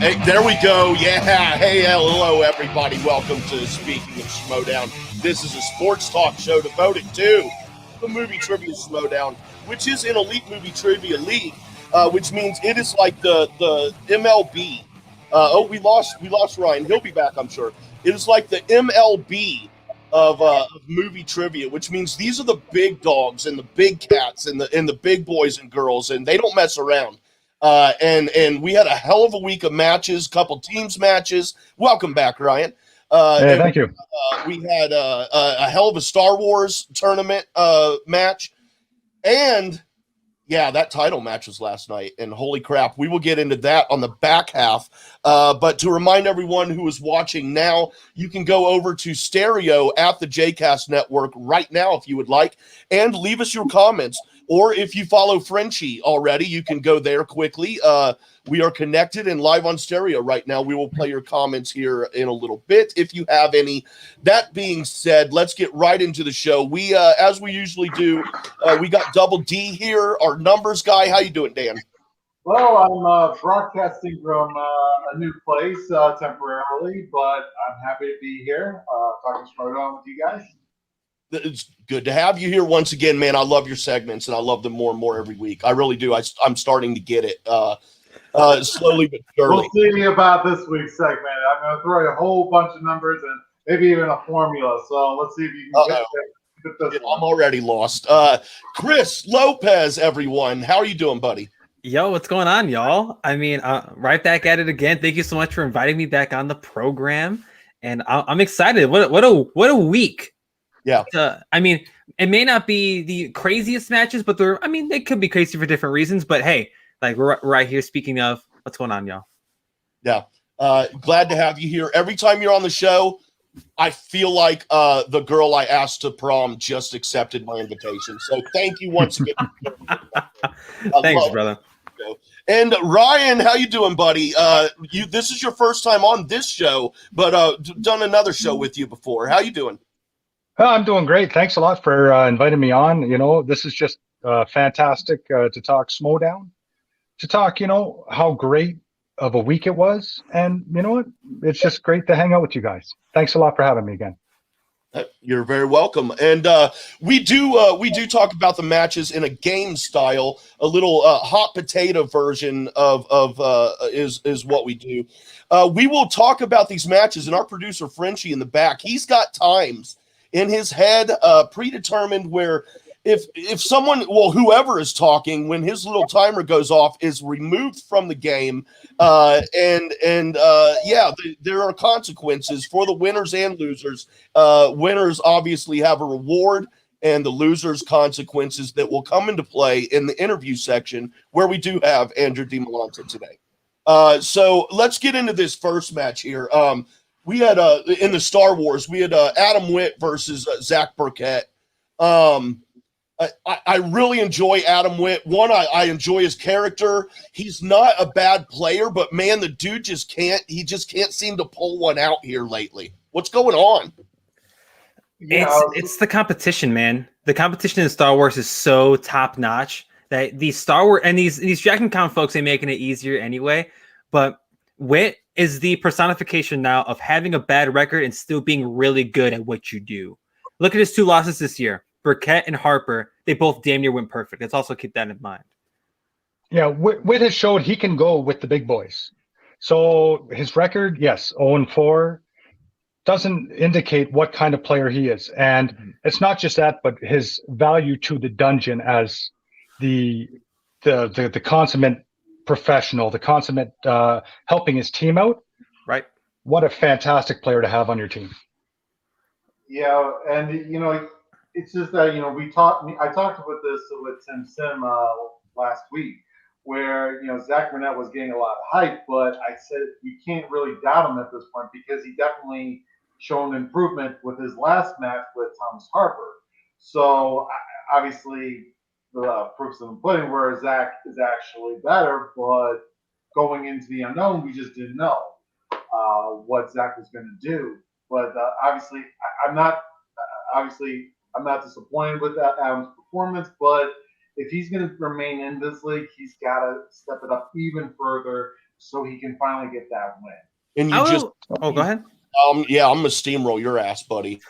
Hey, there we go. Yeah. Hey, hello, everybody. Welcome to Speaking of Schmoedown. This is a sports talk show devoted to the movie trivia Schmoedown, which is an elite movie trivia league, which means it is like the MLB. We lost Ryan. He'll be back, I'm sure. It is like the MLB of movie trivia, which means these are the big dogs and the big cats and the big boys and girls, and they don't mess around. And we had a hell of a week of matches, couple teams matches. Welcome back, Ryan. Thank you. We had a hell of a Star Wars tournament match, and yeah, that title match was last night. And holy crap, we will get into that on the back half. But to remind everyone who is watching now, you can go over to stereo at the Jcast Network right now if you would like, and leave us your comments. Or if you follow Frenchie already, you can go there quickly. We are connected and live on stereo right now. We will play your comments here in a little bit if you have any. That being said, let's get right into the show. We, as we usually do, we got Double D here, our numbers guy. How you doing, Dan? Well, I'm broadcasting from a new place temporarily, but I'm happy to be here talking Schmoedown with you guys. It's good to have you here once again, man. I love your segments, and I love them more and more every week. I really do. I'm starting to get it slowly but surely. We'll see about this week's segment. I'm going to throw a whole bunch of numbers and maybe even a formula. So let's see if you can get this one. I'm already lost. Chris Lopez, everyone. How are you doing, buddy? Yo, what's going on, y'all? I mean, right back at it again. Thank you so much for inviting me back on the program, and I'm excited. What a week! Yeah. I mean, it may not be the craziest matches, but they could be crazy for different reasons. But hey, like we're right here. Speaking of, what's going on, y'all? Yeah. Glad to have you here. Every time you're on the show, I feel like the girl I asked to prom just accepted my invitation. So thank you once again. Thanks, brother. And Ryan, how you doing, buddy? This is your first time on this show, but done another show with you before. How you doing? I'm doing great. Thanks a lot for inviting me on. You know, this is just fantastic to talk Schmoedown, to talk, how great of a week it was. And you know what? It's just great to hang out with you guys. Thanks a lot for having me again. You're very welcome. And we do talk about the matches in a game style, a little hot potato version of is what we do. We will talk about these matches, and our producer Frenchie in the back, he's got times in his head predetermined wwhere if someone, whoever is talking, when his little timer goes off, is removed from the game, there are consequences for the winners and losers. Winners obviously have a reward, and the losers consequences that will come into play in the interview section, where we do have Andrew Dimalanta today. So let's get into this first match here. We had in the Star Wars, we had Adam Witt versus Zach Burkett. I really enjoy Adam Witt. One, I enjoy his character. He's not a bad player, but man, the dude just can't seem to pull one out here lately. What's going on? It's the competition, man. The competition in Star Wars is so top notch that these Star Wars and these Dragon Con folks ain't making it easier anyway. But Witt is the personification now of having a bad record and still being really good at what you do. Look at his 2 losses this year. Burkett and Harper, they both damn near went perfect. Let's also keep that in mind. Yeah, Witt has showed he can go with the big boys. So his record, yes, 0-4, doesn't indicate what kind of player he is. And it's not just that, but his value to the dungeon as the consummate professional, the consummate helping his team out. Right. What a fantastic player to have on your team. Yeah, and it's just that I talked about this with Tim Sim last week, where Zach Burnett was getting a lot of hype, but I said you can't really doubt him at this point because he definitely shown improvement with his last match with Thomas Harper. So obviously the proof's in the pudding where Zach is actually better, but going into the unknown, we just didn't know what Zach was going to do. But obviously, I'm not disappointed with Adam's performance. But if he's going to remain in this league, he's got to step it up even further so he can finally get that win. And you go ahead. Yeah, I'm gonna steamroll your ass, buddy.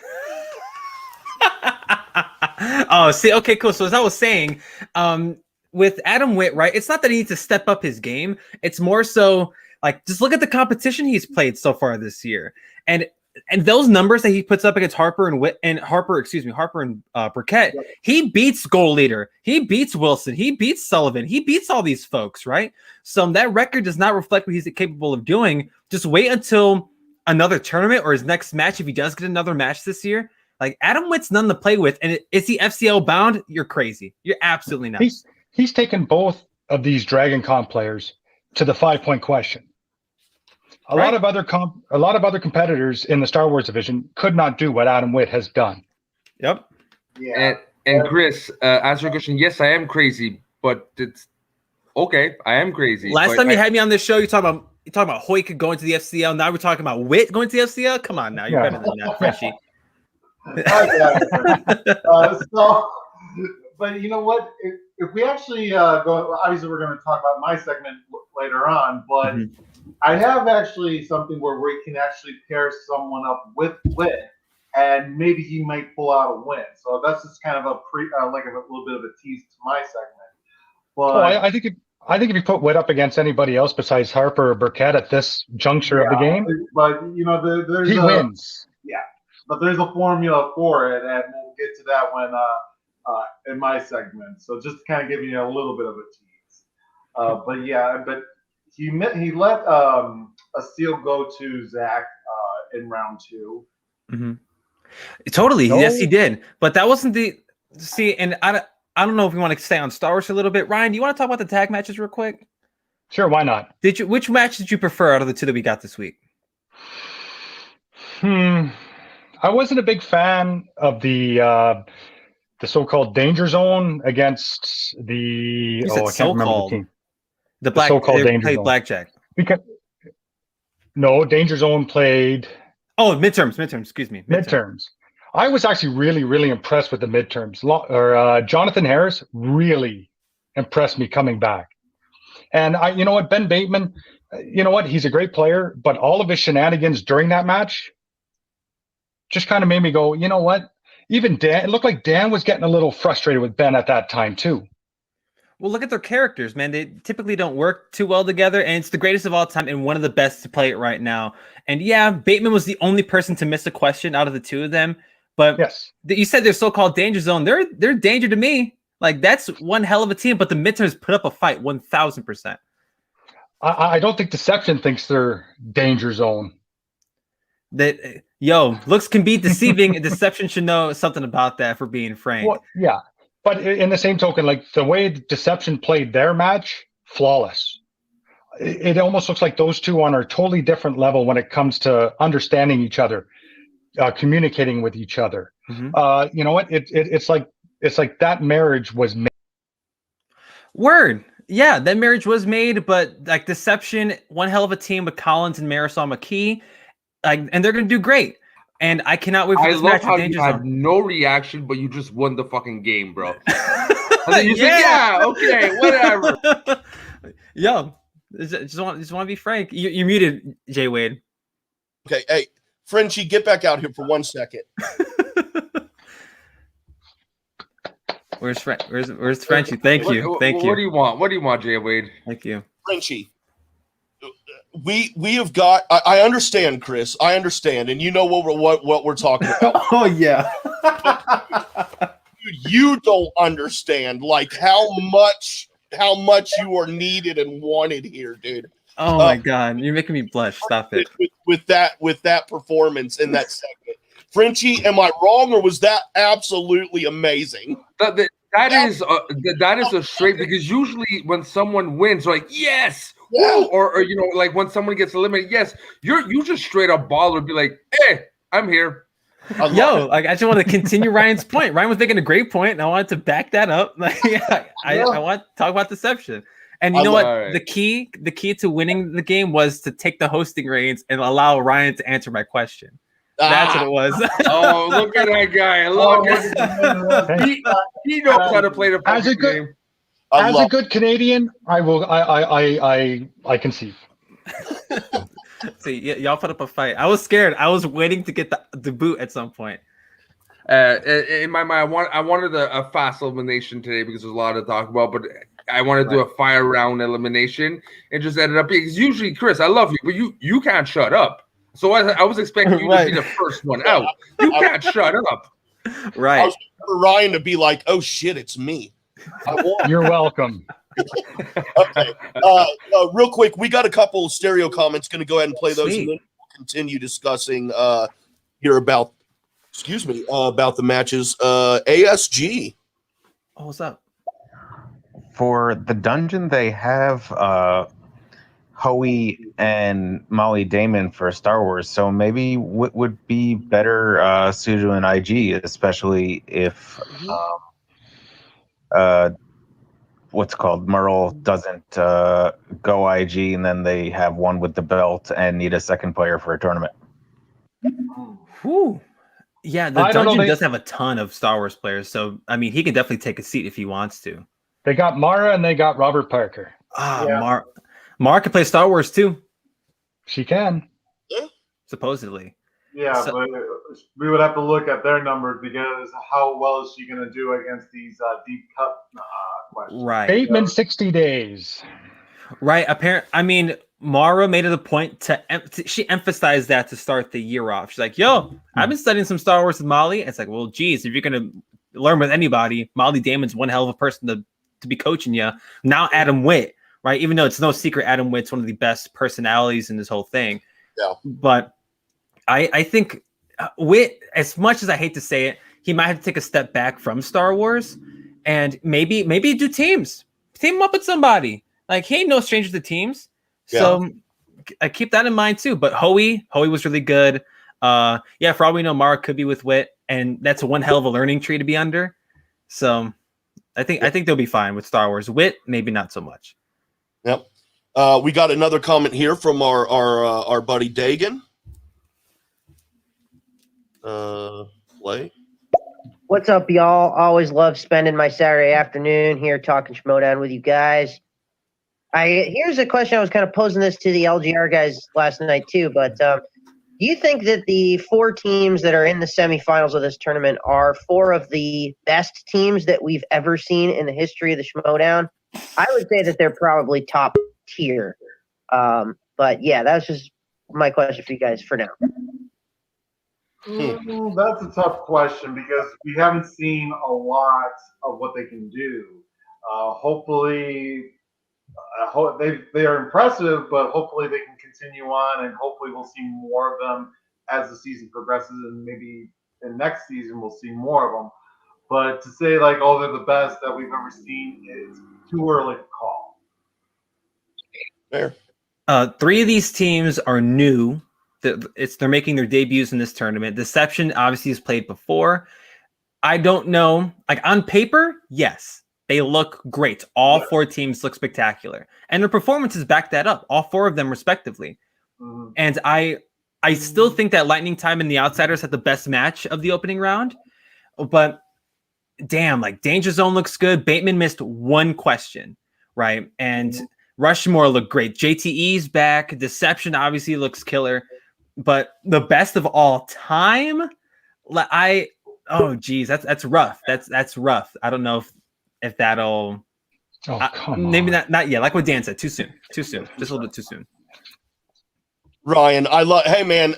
Oh, see, okay, cool. So as I was saying, with Adam Witt, right? It's not that he needs to step up his game. It's more so like just look at the competition he's played so far this year, and those numbers that he puts up against Harper and Burkett. Yep. He beats goal leader. He beats Wilson. He beats Sullivan. He beats all these folks, right? So that record does not reflect what he's capable of doing. Just wait until another tournament or his next match if he does get another match this year. Like Adam Witt's none to play with, and is he FCL bound? You're crazy. You're absolutely not. He's taken both of these Dragon Con players to the 5-point question. A lot of other competitors in the Star Wars division could not do what Adam Witt has done. Yep. Yeah. And Chris, answer your question. Yes, I am crazy, but it's okay. I am crazy. Last time you had me on this show, you talking about Hoyt going to the FCL. Now we're talking about Witt going to the FCL. Come on, now you're better than that, Frenchie. But you know what? If we actually go, obviously we're going to talk about my segment later on, but I have actually something where we can actually pair someone up with Witt, and maybe he might pull out a win. So that's just kind of a little bit of a tease to my segment. But I think if you put Witt up against anybody else besides Harper or Burkett at this juncture of the game, but you know, he wins. Yeah, but there's a formula for it, and we'll get to that when in my segment. So just to kind of give you a little bit of a tease. But he let a steal go to Zach in round 2. Mm-hmm. Totally, yes, he did. But that wasn't and I don't know if you want to stay on Star Wars a little bit. Ryan, do you want to talk about the tag matches real quick? Sure, why not? Which match did you prefer out of the two that we got this week? I wasn't a big fan of the so-called Danger Zone against the I can't remember the team. The so-called Danger Zone. Blackjack. No, Danger Zone played. Oh, midterms. Excuse me. Midterms. I was actually really, really impressed with the midterms. Jonathan Harris really impressed me coming back. And you know what, Ben Bateman, you know what, he's a great player, but all of his shenanigans during that match just kind of made me go, you know what? Even Dan, it looked like Dan was getting a little frustrated with Ben at that time too. Well, look at their characters, man. They typically don't work too well together, and it's the greatest of all time and one of the best to play it right now. And yeah, Bateman was the only person to miss a question out of the two of them. But yes, you said they're so-called Danger Zone. They're danger to me. Like, that's one hell of a team, but the midterms put up a fight 1,000%. I don't think Deception thinks they're Danger Zone. Looks can be deceiving, and Deception should know something about that, for being frank. Well, yeah. But in the same token, like the way Deception played their match, flawless. It almost looks like those two on a totally different level when it comes to understanding each other, communicating with each other. Mm-hmm. You know what? It's like that marriage was made. Word. Yeah, that marriage was made, but like Deception, one hell of a team with Collins and Marisol McKee, and they're going to do great. And I cannot wait for this match. I love how you had no reaction, but you just won the fucking game, bro. And then you said, yeah, okay, whatever. Yo, just want to be frank. You're muted, Jay Wade. Okay, hey, Frenchie, get back out here for 1 second. Where's Frenchie? Thank you. What do you want? What do you want, Jay Wade? Thank you, Frenchie. We have got. I understand, Chris. I understand, and you know what we're talking about. Oh yeah. Dude, you don't understand like how much you are needed and wanted here, dude. Oh my God, you're making me blush. Stop it. With that performance in that segment, Frenchie, am I wrong, or was that absolutely amazing? That is a straight, because usually when someone wins, like yes. Yeah. Or you know, like when someone gets eliminated, yes, you just straight up baller, be like, hey, I'm here. I just want to continue Ryan's point. Ryan was making a great point, and I wanted to back that up. I want to talk about Deception. And you know what? Right. The key to winning the game was to take the hosting reins and allow Ryan to answer my question. That's what it was. Oh, look at that guy! He knows how to play the game. As a good Canadian, I concede. See, y'all put up a fight. I was scared. I was waiting to get the boot at some point. In my mind, I wanted a fast elimination today because there's a lot to talk about, but I want to do a fire round elimination. It just ended up being, because usually, Chris, I love you, but you can't shut up. So I was expecting you to be the first one out. You can't shut up. I was for Ryan to be like, "Oh shit, it's me." You're welcome. Okay. Real quick, we got a couple stereo comments. Going to go ahead and play those, and then we'll continue discussing here about the matches. ASG. Oh, what's up? For the dungeon, they have Hoey and Molly Damon for Star Wars, so maybe what would be better suited in IG, especially if what's called Merle doesn't go IG, and then they have one with the belt and need a second player for a tournament. Whew. Yeah, the dungeon does have a ton of Star Wars players, so I mean, he can definitely take a seat if he wants to. They got Mara and they got Robert Parker. Mara can play Star Wars too. She can. Supposedly. Yeah, but we would have to look at their numbers because how well is she going to do against these deep cut questions? Right. Bateman 60 days. Right. I mean, Mara made it a point she emphasized that to start the year off. She's like, yo, I've been studying some Star Wars with Molly. It's like, well, geez, if you're going to learn with anybody, Molly Damon's one hell of a person to be coaching you. Now Adam Witt, right? Even though it's no secret, Adam Witt's one of the best personalities in this whole thing. Yeah. But I think Witt, as much as I hate to say it, he might have to take a step back from Star Wars and maybe do teams. Team him up with somebody. Like, he ain't no stranger to teams. So I keep that in mind too. But Hoey was really good. For all we know, Mara could be with Witt, and that's one hell of a learning tree to be under. So I think they'll be fine with Star Wars. Witt, maybe not so much. Yep. We got another comment here from our buddy Dagan. Play. What's up, y'all? Always love spending my Saturday afternoon here talking Schmoedown with you guys. Here's a question. I was kind of posing this to the LGR guys last night too, but do you think that the 4 teams that are in the semifinals of this tournament are 4 of the best teams that we've ever seen in the history of the Schmoedown? I would say that they're probably top tier. But yeah, that's just my question for you guys for now. That's a tough question because we haven't seen a lot of what they can do. Hopefully, they are impressive, but hopefully they can continue on, and hopefully we'll see more of them as the season progresses, and maybe in next season we'll see more of them. But to say like, oh, they're the best that we've ever seen is too early to call. Fair. 3 of these teams are new. They're making their debuts in this tournament. Deception obviously has played before. I don't know. Like, on paper, yes, they look great. All 4 teams look spectacular, and their performances back that up. All 4 of them, respectively. Mm-hmm. And I still think that Lightning Time and the Outsiders had the best match of the opening round. But damn, like, Danger Zone looks good. Bateman missed 1 question, right? And Rushmore looked great. JTE's back. Deception obviously looks killer. But the best of all time, that's rough. That's rough. I don't know if that'll. Maybe not yet. Like what Dan said, too soon. Just a little bit too soon. Ryan, hey man,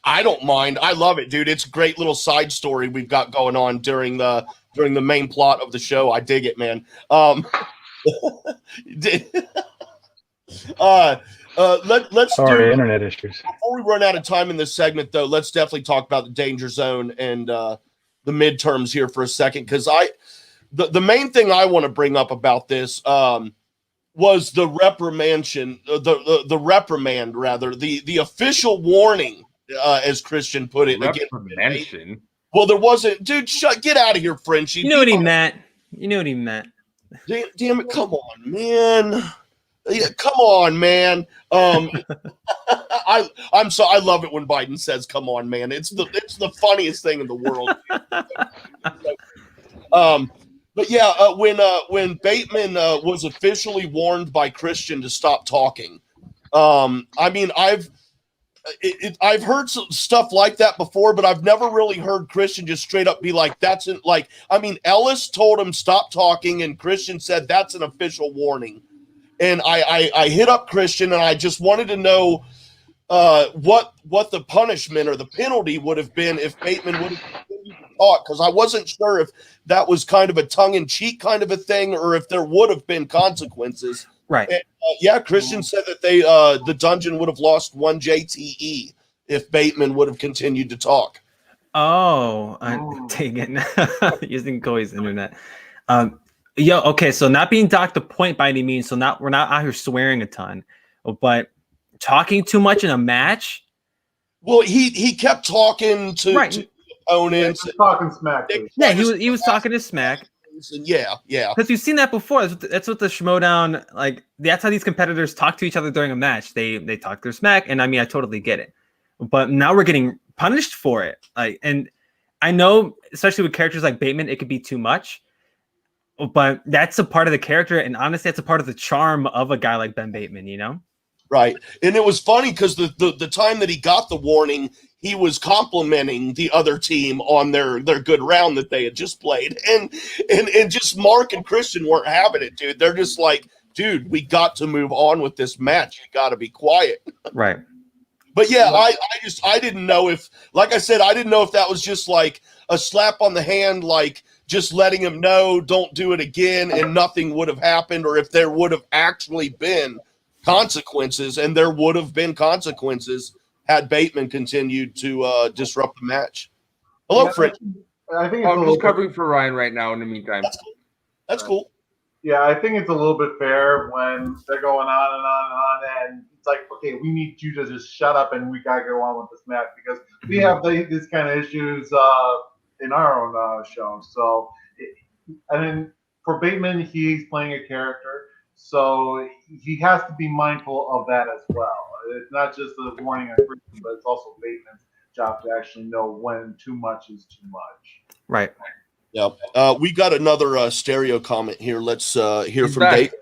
I don't mind. I love it, dude. It's a great little side story we've got going on during the main plot of the show. I dig it, man. Let's internet issues. Before we run out of time in this segment, though, let's definitely talk about the Danger Zone and the midterms here for a second, because the main thing I want to bring up about this was the reprimand, the official warning, as Christian put it. Reprimand. Well, there wasn't, dude. Get out of here, Frenchie. You know what he meant. Damn it! Come on, man. Yeah, come on, man. I'm so I love it when Biden says "come on, man." It's the funniest thing in the world. But yeah, when Bateman was officially warned by Christian to stop talking, I mean, I've heard some stuff like that before, but I've never really heard Christian just straight up be like, "That's an like." I mean, Ellis told him stop talking, and Christian said that's an official warning. And I hit up Christian, and I just wanted to know what the punishment or the penalty would have been if Bateman would have continued to talk, because I wasn't sure if that was kind of a tongue-in-cheek kind of a thing or if there would have been consequences. Right. And, yeah, Christian said that the dungeon would have lost 1 JTE if Bateman would have continued to talk. Oh, dang it. Using Koi's internet. Okay, so not being docked a point by any means, so we're not out here swearing a ton, but talking too much in a match. Well, he kept talking to opponents. Talking smack. Yeah, he was talking to smack. And yeah. Because you've seen that before. That's what the Schmoedown, like, that's how these competitors talk to each other during a match. They talk their smack, and I mean, I totally get it. But now we're getting punished for it. Like, and I know, especially with characters like Bateman, it could be too much. But that's a part of the character, and honestly, that's a part of the charm of a guy like Ben Bateman, you know? Right. And it was funny because the time that he got the warning, he was complimenting the other team on their good round that they had just played. And just Mark and Christian weren't having it, dude. They're just like, dude, we got to move on with this match. You got to be quiet. Right. But yeah, I didn't know if, like I said, I didn't know if that was just like a slap on the hand, like just letting him know, don't do it again, and nothing would have happened, or if there would have actually been consequences, and there would have been consequences had Bateman continued to disrupt the match. Hello, Fred. I think I'm just covering for Ryan right now in the meantime. That's cool. Yeah, I think it's a little bit fair when they're going on and on and on, and it's like, okay, we need you to just shut up and we gotta go on with this match because we have these kind of issues in our own show. So, and then for Bateman, he's playing a character, so he has to be mindful of that as well. It's not just a warning on Christian, but it's also Bateman's job to actually know when too much is too much. Right. Yeah. We got another stereo comment here. Let's hear from back. Bateman.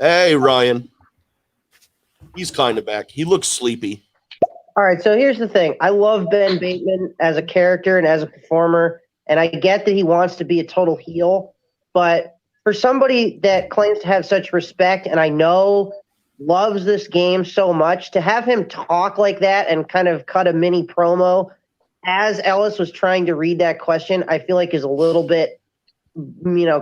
Hey, Ryan. He's kind of back. He looks sleepy. All right, so here's the thing. I love Ben Bateman as a character and as a performer, and I get that he wants to be a total heel, but for somebody that claims to have such respect and I know loves this game so much, to have him talk like that and kind of cut a mini promo as Ellis was trying to read that question, I feel like is a little bit,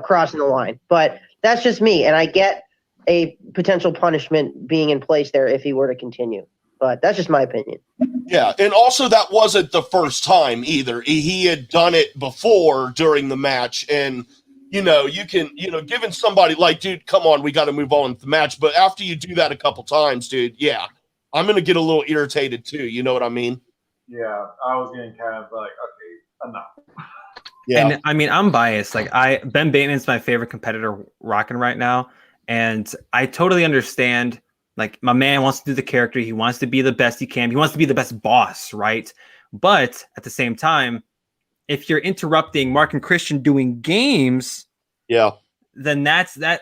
crossing the line. But that's just me, and I get a potential punishment being in place there if he were to continue. But that's just my opinion. Yeah, and also that wasn't the first time either. He had done it before during the match, and you can, giving somebody like, dude, come on, we got to move on with the match. But after you do that a couple times, dude, yeah, I'm gonna get a little irritated too. You know what I mean? Yeah, I was getting kind of like, okay, enough. Yeah, And I mean, I'm biased. Like Ben Bateman's my favorite competitor rocking right now, and I totally understand. Like, my man wants to do the character. He wants to be the best he can. He wants to be the best boss, right? But at the same time, if you're interrupting Mark and Christian doing games, yeah, then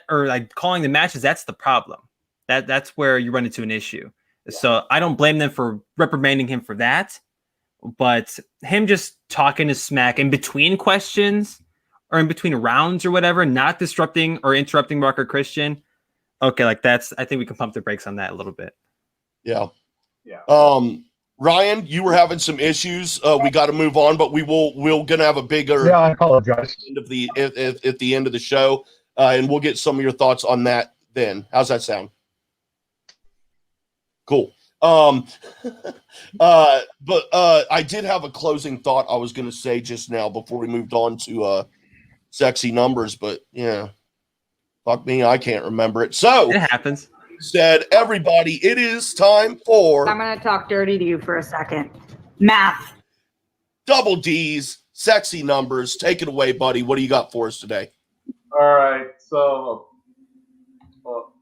or like calling the matches, that's the problem. That's where you run into an issue. So I don't blame them for reprimanding him for that. But him just talking to smack in between questions or in between rounds or whatever, not disrupting or interrupting Mark or Christian. Okay, like I think we can pump the brakes on that a little bit. yeah. Ryan, you were having some issues. We got to move on, but we're gonna have a bigger. Yeah, I apologize. At the end of the show, and we'll get some of your thoughts on that then. How's that sound? Cool. But I did have a closing thought I was gonna say just now before we moved on to sexy numbers, but yeah. Fuck me, I can't remember it. So it happens. Said everybody, it is time for I'm gonna talk dirty to you for a second. Math. Double D's, sexy numbers. Take it away, buddy. What do you got for us today? All right, so all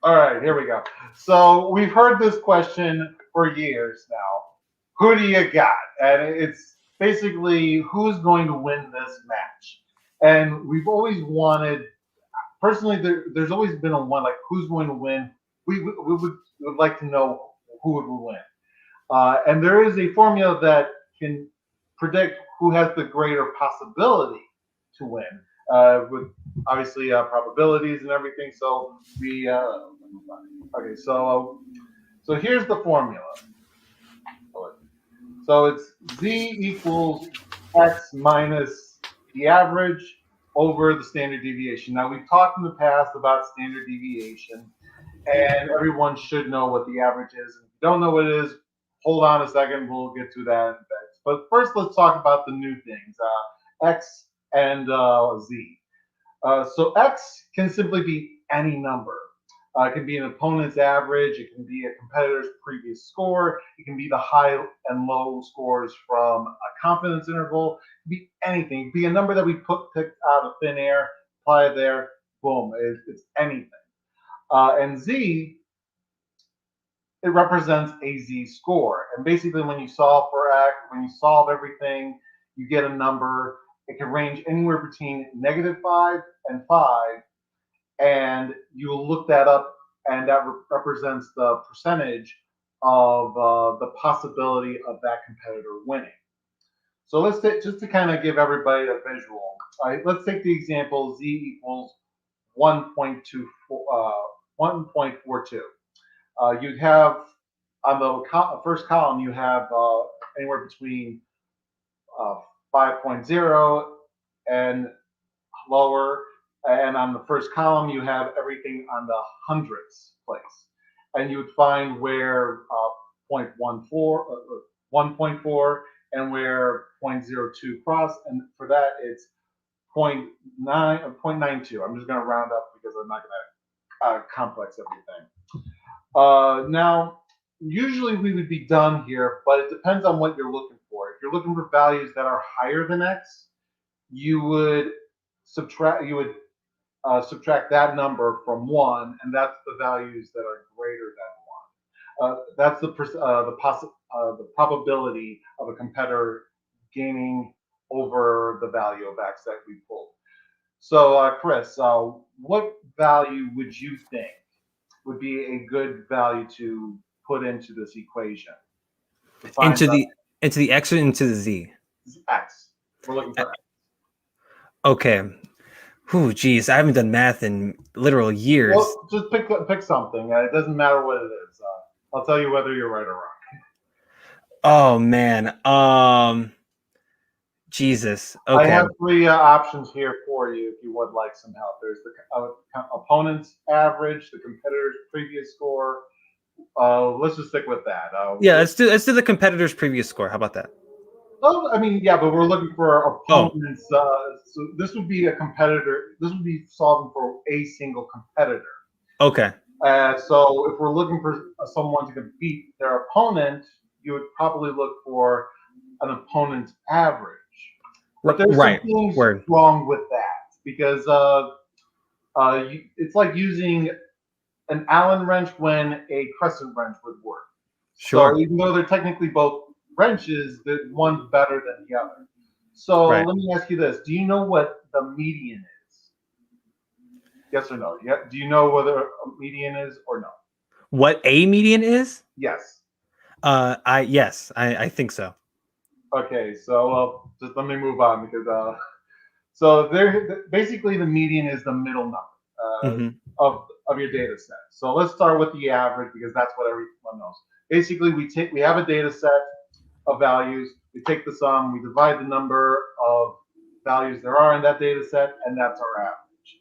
right, here we go. So we've heard this question for years now. Who do you got? And it's basically who's going to win this match. And we've always wanted. Personally, there's always been a one, like, who's going to win, we would like to know who would win. And there is a formula that can predict who has the greater possibility to win, with obviously probabilities and everything. So so here's the formula. So it's Z equals X minus the average over the standard deviation. Now, we've talked in the past about standard deviation, and everyone should know what the average is. If you don't know what it is, hold on a second. We'll get to that. But first, let's talk about the new things, X and Z. So X can simply be any number. It can be an opponent's average. It can be a competitor's previous score. It can be the high and low scores from a confidence interval. It can be anything. It can be a number that we picked out of thin air, apply it there, boom, it's anything. And Z, it represents a Z score. And basically, when you solve for X, when you solve everything, you get a number. It can range anywhere between -5 and 5. And you look that up, and that represents the percentage of the possibility of that competitor winning. So let's just to kind of give everybody a visual. All right, let's take the example Z equals 1.42. You'd have on the first column, you have anywhere between 5.0 and lower. And on the first column, you have everything on the hundredths place. And you would find where 1.4 and where 0.02 cross. And for that, it's 0.9 or 0.92. I'm just going to round up because I'm not going to complex everything. Now, usually we would be done here, but it depends on what you're looking for. If you're looking for values that are higher than X, you would subtract that number from 1, and that's the values that are greater than 1. That's the probability of a competitor gaining over the value of X that we pulled. So, Chris, what value would you think would be a good value to put into this equation? Into the X or into the Z? X. We're looking for X. Okay. Oh, geez, I haven't done math in literal years. Well, just pick something. It doesn't matter what it is. I'll tell you whether you're right or wrong. Oh man. Jesus. Okay. I have 3 options here for you if you would like some help. There's the opponent's average, the competitor's previous score. Let's just stick with that. Yeah, let's do the competitor's previous score. How about that? Oh, I mean, yeah, but we're looking for opponents. So this would be a competitor. This would be solving for a single competitor. Okay. So if we're looking for someone to beat their opponent, you would probably look for an opponent's average. But there's some things wrong with that because it's like using an Allen wrench when a crescent wrench would work. Sure. So even though they're technically both wrenches, one's better than the other. So let me ask you this: do you know what the median is? Yes or no? Yeah. Do you know whether a median is or no? What a median is? Yes. I think so. Okay, so just let me move on because so there basically the median is the middle number of your data set. So let's start with the average because that's what everyone knows. Basically, we have a data set of values. We take the sum, we divide the number of values there are in that data set, and that's our average.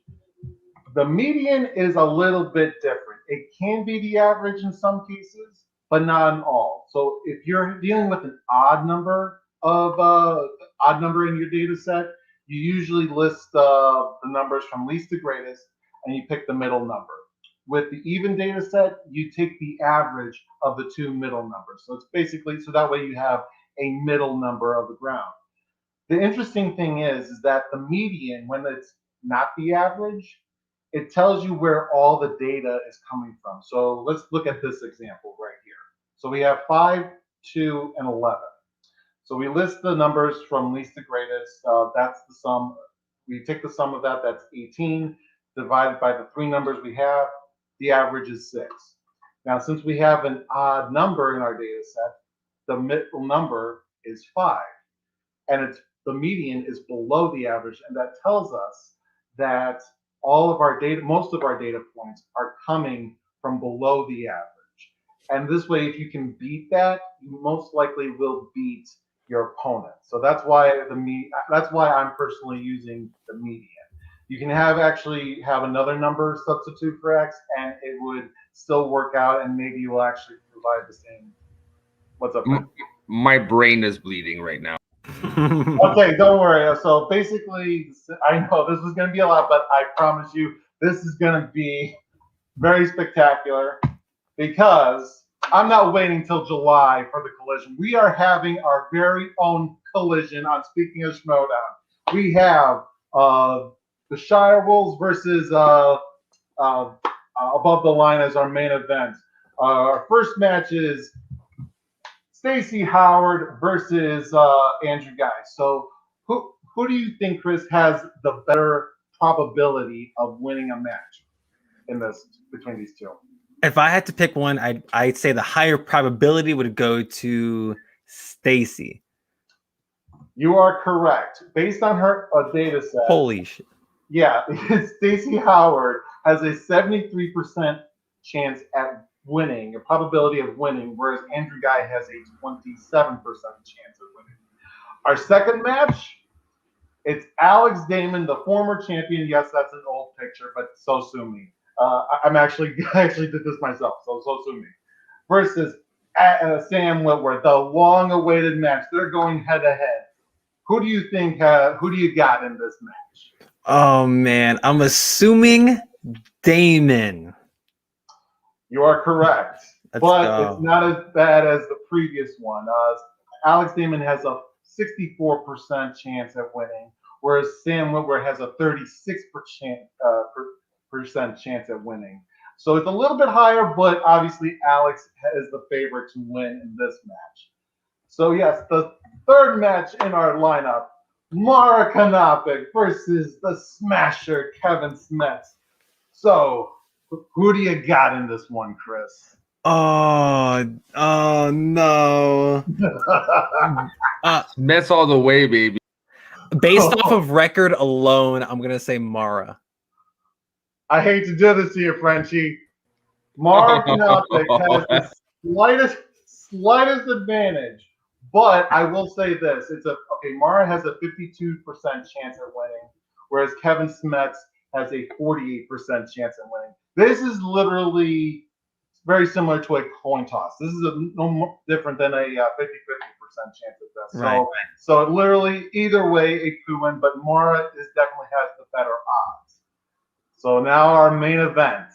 The median is a little bit different. It can be the average in some cases, but not in all. So if you're dealing with an odd number in your data set, you usually list the numbers from least to greatest, and you pick the middle number. With the even data set, you take the average of the 2 middle numbers. So it's basically, so that way you have a middle number of the ground. The interesting thing is that the median, when it's not the average, it tells you where all the data is coming from. So let's look at this example right here. So we have 5, 2, and 11. So we list the numbers from least to greatest. That's the sum. We take the sum of that. That's 18 divided by the 3 numbers we have. The average is 6. Now, since we have an odd number in our data set, the middle number is 5. And the median is below the average. And that tells us that most of our data points are coming from below the average. And this way, if you can beat that, you most likely will beat your opponent. So that's why I'm personally using the median. You can actually have another number substitute for X, and it would still work out, and maybe you will actually provide the same. What's up, man? My brain is bleeding right now. Okay, don't worry. So basically, I know this is going to be a lot, but I promise you, this is going to be very spectacular because I'm not waiting till July for the collision. We are having our very own collision on Speaking of Schmoedown. We have the Shire Wolves versus Above the Line as our main event. Our first match is Stacey Howard versus Andrew Guy. So who do you think, Chris, has the better probability of winning a match in this between these two? If I had to pick one, I'd say the higher probability would go to Stacey. You are correct. Based on her data set. Holy shit. Yeah, Stacey Howard has a 73% chance at winning, a probability of winning, whereas Andrew Guy has a 27% chance of winning. Our second match, it's Alex Damon, the former champion. Yes, that's an old picture, but so sue me. I actually did this myself, so sue me. Versus Sam Whitworth, the long-awaited match. They're going head-to-head. Who do you think? Who do you got in this match? Oh man, I'm assuming Damon. You are correct, but it's not as bad as the previous one. Alex Damon has a 64% chance at winning, whereas Sam Whitworth has a 36% chance at winning. So it's a little bit higher, but obviously Alex is the favorite to win in this match. So yes, the third match in our lineup, Maracana versus the Smasher Kevin Smets. So who do you got in this one, Chris? Oh no. Smets all the way, baby. Based off of record alone, I'm gonna say Mara. I hate to do this to you, Frenchie. Maracana has the slightest advantage. But I will say this: Mara has a 52% chance at winning, whereas Kevin Smets has a 48% chance at winning. This is literally very similar to a coin toss. This is no more different than a 50-50% chance at this. Right. So literally either way it could win, but Mara definitely has the better odds. So now our main event: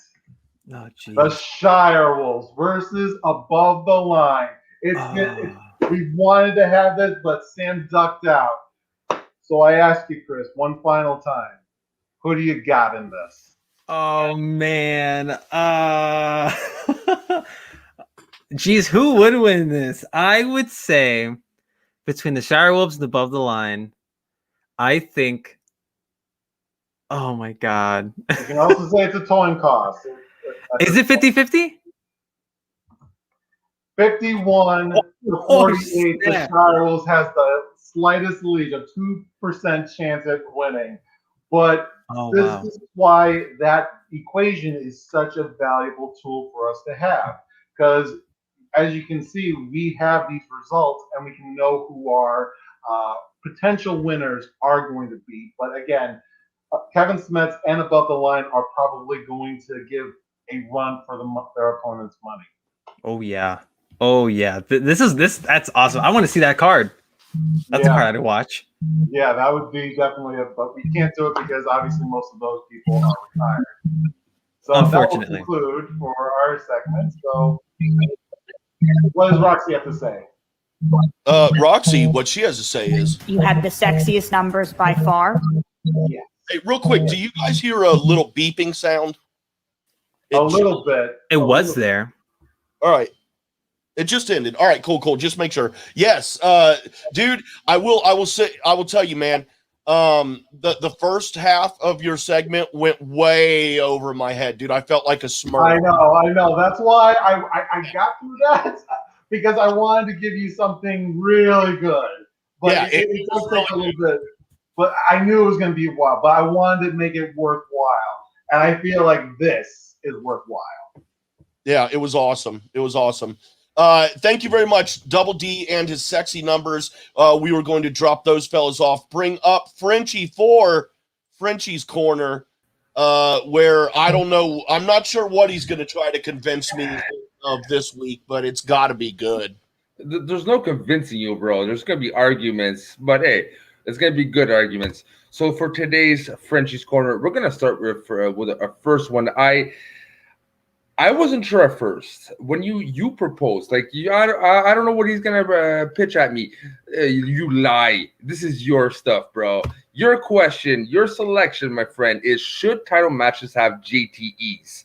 the Shire Wolves versus Above the Line. We wanted to have this, but Sam ducked out. So I ask you, Chris, one final time. Who do you got in this? Oh, man. Geez, who would win this? I would say between the Shire Wolves and Above the Line, I think... Oh, my God. You can also say it's a coin toss. Is it 50-50? 51 to 48, the Shire Wolves has the slightest lead, a 2% chance at winning. But this is why that equation is such a valuable tool for us to have. Because as you can see, we have these results and we can know who our potential winners are going to be. But again, Kevin Smets and Above the Line are probably going to give a run for their opponent's money. Oh, yeah. Oh yeah, that's awesome. I want to see that card. That's a card I'd watch. Yeah, that would be definitely but we can't do it because obviously most of those people are retired. So unfortunately, that will conclude for our segment. So what does Roxy have to say? Roxy, what she has to say is you had the sexiest numbers by far. Yeah. Hey, real quick, do you guys hear a little beeping sound? A little bit. It was there. All right. It just ended. All right, cool. Just make sure. Yes, dude, I will tell you, man, The first half of your segment went way over my head, dude. I felt like a Smurf. I know. That's why I got through that because I wanted to give you something really good. But Yeah, it does take a little bit. But I knew it was going to be a while. But I wanted to make it worthwhile, and I feel like this is worthwhile. Yeah, it was awesome. It was awesome. Thank you very much, Double D and his sexy numbers. We were going to drop those fellas off. Bring up Frenchie for Frenchie's corner, where I don't know. I'm not sure what he's going to try to convince me of this week, but it's got to be good. There's no convincing you, bro. There's going to be arguments, but hey, it's going to be good arguments. So for today's Frenchie's corner, we're going to start with a first one. I wasn't sure at first when you proposed, like, I don't know what he's gonna pitch at me. You lie. This is your stuff, bro. Your question, your selection, my friend, is should title matches have JTEs?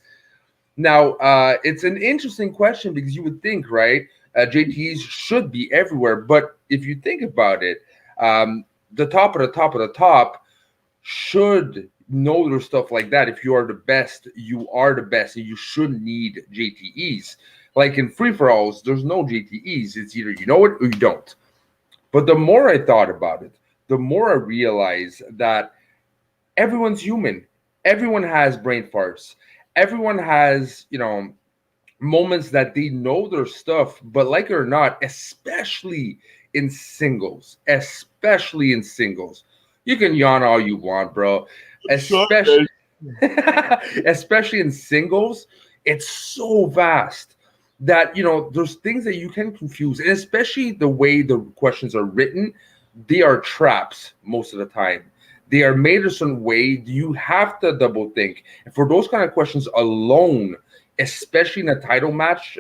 Now, it's an interesting question because you would think, right, JTEs should be everywhere. But if you think about it, the top of the top should know their stuff like that. If you are the best, you are the best, and you shouldn't need JTEs. Like in free-for-alls, there's no JTEs. It's either you know it or you don't. But the more I thought about it, the more I realized that everyone's human. Everyone has brain farts. Everyone has, moments that they know their stuff, but like it or not, especially in singles, you can yawn all you want, bro. Especially in singles, it's so vast that there's things that you can confuse, and especially the way the questions are written, they are traps most of the time. They are made a certain way. You have to double think. And for those kind of questions alone, especially in a title match,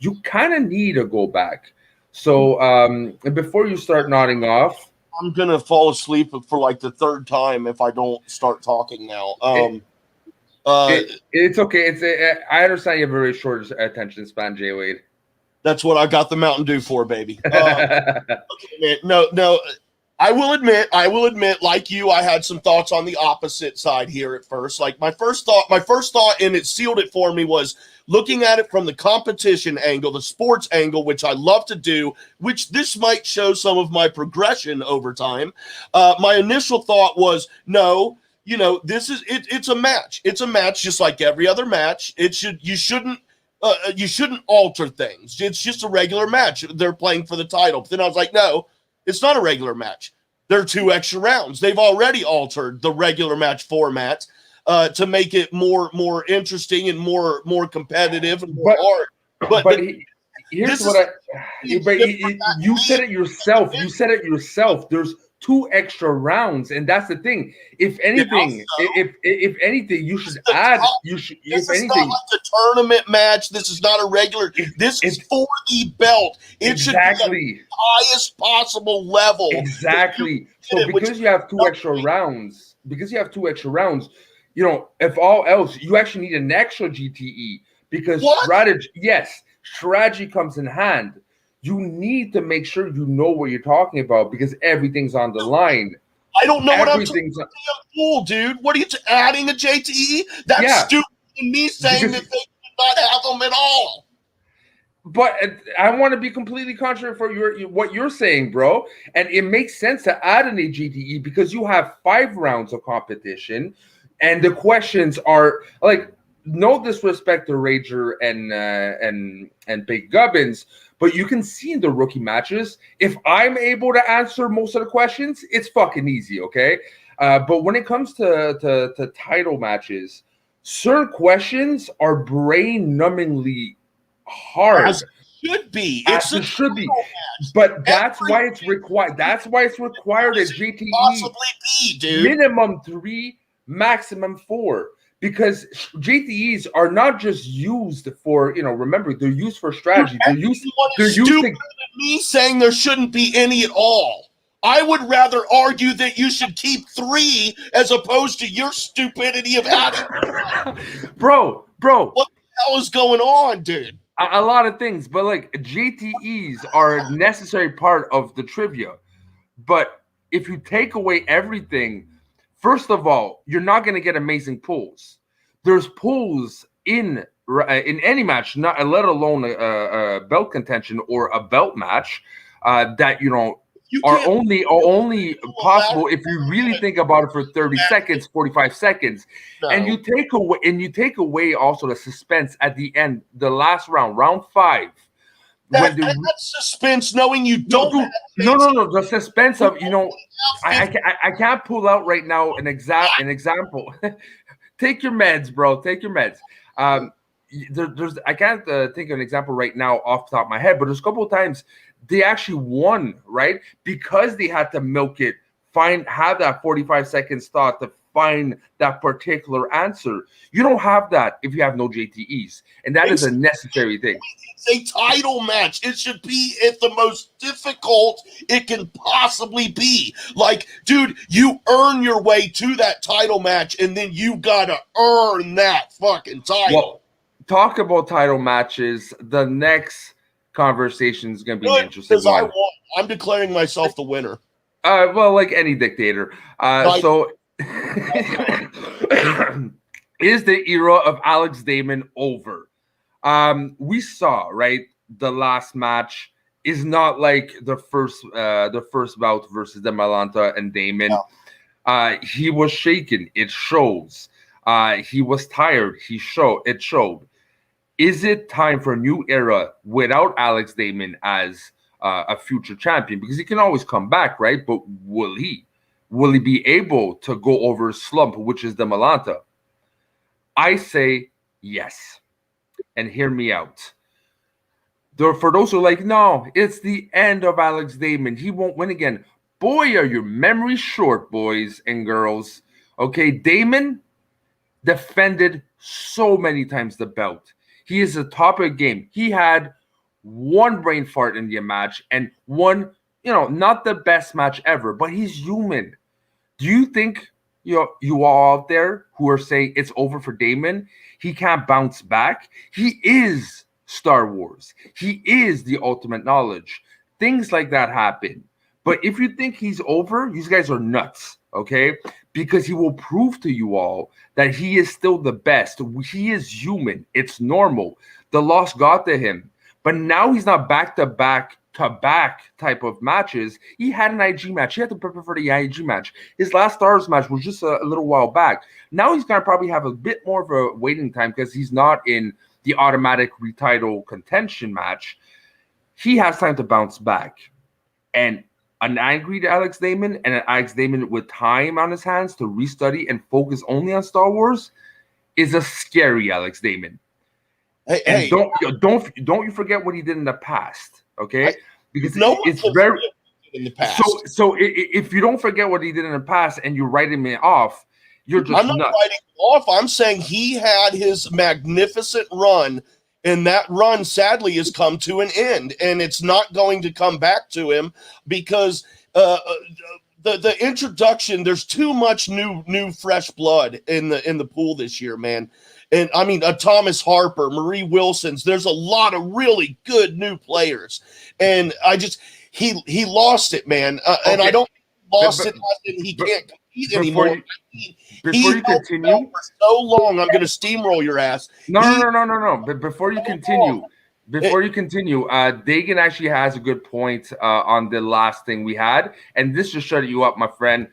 you kind of need to go back. So before you start nodding off, I'm gonna fall asleep for like the third time if I don't start talking now. It's okay. I understand you have a very short attention span, Jay Wade. That's what I got the Mountain Dew for, baby. Okay, man. No. I will admit, like you, I had some thoughts on the opposite side here at first. Like my first thought, and it sealed it for me, was looking at it from the competition angle, the sports angle, which I love to do, which this might show some of my progression over time. My initial thought was, no, this is it's a match. It's a match just like every other match. You shouldn't alter things. It's just a regular match. They're playing for the title. But then I was like, no, it's not a regular match. There are 2 extra rounds. They've already altered the regular match format to make it more interesting and more competitive and more hard. But here's what you said it yourself. You said it yourself. There's 2 extra rounds, and that's the thing. If anything, if anything, you should add. This is not like a tournament match. This is not a regular. This is for the belt. It should be the highest possible level. Exactly. So because you have 2 extra rounds, if all else, you actually need an extra GTE because strategy comes in hand. You need to make sure you know what you're talking about because everything's on the line. I don't know what I'm talking about. Fool, dude. What are you adding a JTE? That's stupid. And me saying that they should not have them at all. But I want to be completely contrary for what you're saying, bro. And it makes sense to add an AGTE because you have 5 rounds of competition, and the questions are like, no disrespect to Rager and Big Gubbins, but you can see in the rookie matches, if I'm able to answer most of the questions, it's fucking easy, okay? But when it comes to title matches, certain questions are brain-numbingly hard. As it should be. It should be. But that's why it's required. That's why it's required at GTE. Possibly be, dude. Minimum 3, maximum 4. Because GTEs are not just used for, remember, they're used for strategy. They're used to me saying there shouldn't be any at all. I would rather argue that you should keep 3 as opposed to your stupidity of adding. Bro. What the hell is going on, dude? A lot of things, but like GTEs are a necessary part of the trivia. But if you take away everything, first of all, you're not going to get amazing pulls. There's pulls in any match, not let alone a belt contention or a belt match, that are only possible if you really think about it for 30 seconds, 45 seconds. No. And you take away also the suspense at the end, the last round 5. That's suspense, knowing you don't. No. The suspense of I can't pull out right now an example. Take your meds, bro. Take your meds. There's I can't think of an example right now off the top of my head, but there's a couple of times they actually won, right? Because they had to milk it, have that 45 seconds thought to find that particular answer. You don't have that if you have no JTEs, and that is a necessary thing. It's a title match. It should be at the most difficult it can possibly be. Like, dude, you earn your way to that title match, and then you gotta earn that fucking title. Well, talk about title matches. The next conversation is going to be an interesting one. I'm declaring myself the winner. Well, like any dictator. So, is the era of Alex Damon over? We saw, right, the last match is not like the first bout versus Dimalanta and Damon. No. He was shaken. It shows. He was tired. It showed. Is it time for a new era without Alex Damon as a future champion? Because he can always come back, right? But will he? Will he be able to go over his slump, which is Dimalanta? I say yes. And hear me out. For those who are like, no, it's the end of Alex Damon. He won't win again. Boy, are your memories short, boys and girls. Okay, Damon defended so many times the belt. He is the top of the game. He had one brain fart in the match and one, not the best match ever, but he's human. Do you think you all out there who are saying it's over for Damon, he can't bounce back? He is Star Wars. He is the ultimate knowledge. Things like that happen. But if you think he's over, you guys are nuts, okay? Because he will prove to you all that he is still the best. He is human. It's normal. The loss got to him. But now he's not back-to-back type of matches. He had an IG match. He had to prepare for the IG match. His last Stars match was just a little while back. Now he's going to probably have a bit more of a waiting time because he's not in the automatic retitle contention match. He has time to bounce back. And an angry Alex Damon and an Alex Damon with time on his hands to restudy and focus only on Star Wars is a scary Alex Damon. Hey, don't you forget what he did in the past, okay? Because it's very in the past. So if you don't forget what he did in the past and you write him off, you're just I'm not nuts. writing him off. I'm saying he had his magnificent run, and that run sadly has come to an end, and it's not going to come back to him because the introduction. There's too much new fresh blood in the pool this year, man. And I mean, Thomas Harper, Marie Wilson's. There's a lot of really good new players, and he lost it, man. And I don't lost it. He can't compete anymore. Before you continue, for so long, I'm going to steamroll your ass. No. But before you continue, Dagan actually has a good point on the last thing we had, and this just shut you up, my friend.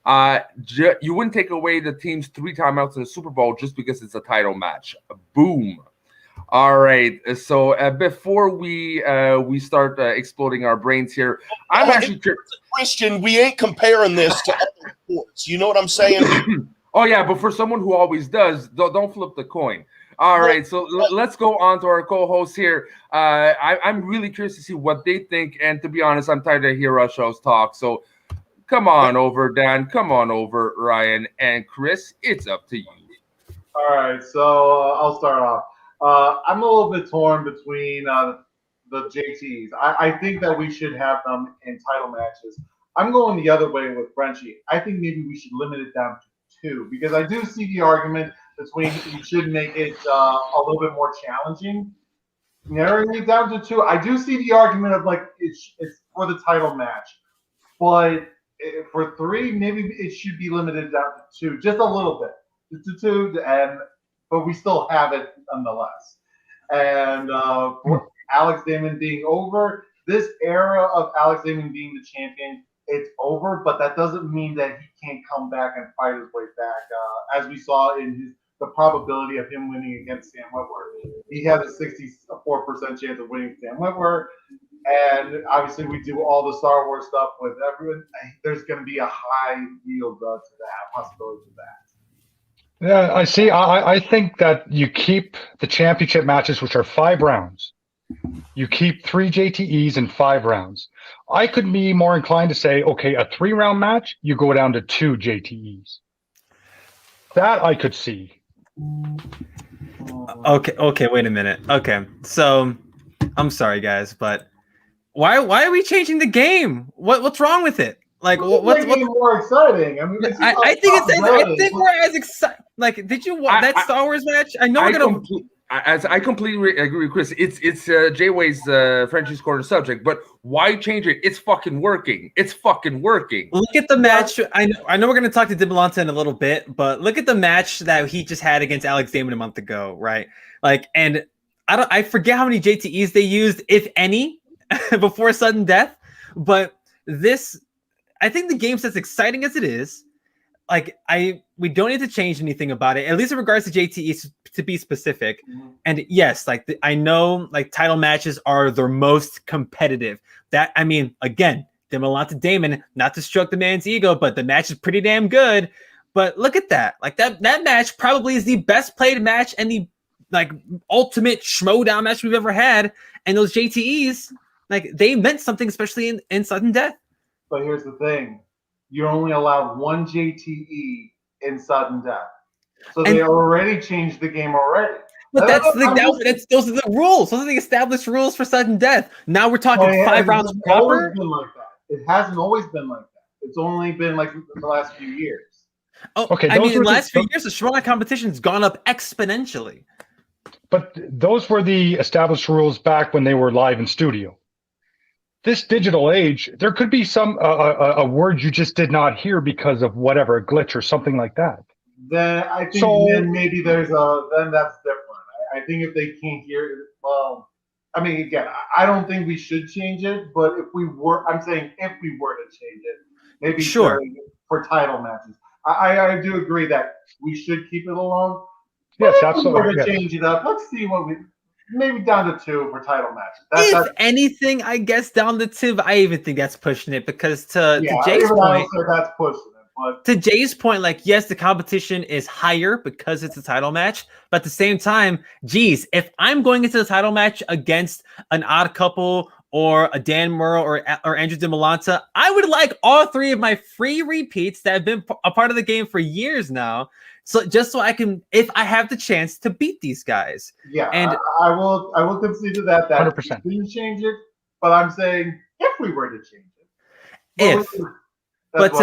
You wouldn't take away the team's 3 timeouts in the Super Bowl just because it's a title match. Boom. All right. So before we start exploding our brains here, I'm actually Christian. We ain't comparing this to other sports. You know what I'm saying? Oh yeah, but for someone who always does, don't flip the coin. All right, so let's go on to our co-hosts here. I'm really curious to see what they think, and to be honest, I'm tired of hearing our shows talk. So come on over, Dan. Come on over, Ryan and Chris. It's up to you. All right, so I'll start off. I'm a little bit torn between the JTs. I think that we should have them in title matches. I'm going the other way with Frenchie. I think maybe we should limit it down to 2 because I do see the argument between you should make it a little bit more challenging. Narrowing it down to 2, I do see the argument of like it's for the title match, but for 3, maybe it should be limited down to 2, just a little bit, just to 2, but we still have it nonetheless. And for Alex Damon being over, this era of Alex Damon being the champion, it's over, but that doesn't mean that he can't come back and fight his way back. As we saw in the probability of him winning against Sam Whitwer, he has a 64% chance of winning Sam Whitwer. And obviously, we do all the Star Wars stuff with everyone. There's going to be a high yield to that, possibility to that. Yeah, I see. I think that you keep the championship matches, which are 5 rounds. You keep 3 JTEs in 5 rounds. I could be more inclined to say, okay, a 3-round match, you go down to 2 JTEs. That I could see. Okay, wait a minute. Okay, so I'm sorry, guys, but why are we changing the game? What's wrong with it? Like, what's more exciting? I mean, I think we're as excited. Like, did you watch that Star Wars match? I know we're gonna. I completely agree with Chris. It's J-Way's Frenchie's Corner subject, but why change it? It's fucking working. It's fucking working. Look at the match. I know we're gonna talk to Dimalanta in a little bit, but look at the match that he just had against Alex Damon a month ago, right? Like, and I forget how many JTEs they used, if any, before sudden death. But this, I think the game's as exciting as it is. Like, we don't need to change anything about it, at least in regards to JTEs, to be specific. And yes, like I know, like title matches are their most competitive. That, I mean, again, Dimalanta Damon, not to stroke the man's ego, but the match is pretty damn good. But look at that, like that match probably is the best played match and the like ultimate Schmoedown match we've ever had. And those JTEs, like they meant something, especially in sudden death. But here's the thing. You're only allowed 1 JTE in sudden death. So they already changed the game already. But those are the rules. Those are the established rules for sudden death. Now we're talking 5 rounds proper. Been like that. It hasn't always been like that. It's only been like the last few years. Oh, okay. I mean, in the last few years, the Schmoedown competition's gone up exponentially. But those were the established rules back when they were live in studio. This digital age, there could be some a word you just did not hear because of whatever, a glitch or something like that. Then I think then maybe then that's different. I think if they can't hear it, well, I mean, again, I don't think we should change it, but I'm saying if we were to change it, maybe for title matches. I do agree that we should keep it alone. Yes, absolutely. If we were to change it up, let's see what maybe down to 2 for title matches. If anything, I guess down to 2. But I even think that's pushing it because to Jay's point, that's pushing it. But to Jay's point, like yes, the competition is higher because it's a title match. But at the same time, geez, if I'm going into the title match against an Odd Couple or a Dan Murrow or Andrew Dimalanta, I would like all 3 of my free repeats that have been a part of the game for years now. So just so I can, if I have the chance to beat these guys. Yeah, and I will concede to that 100%. We didn't change it, but I'm saying if we were to change it. But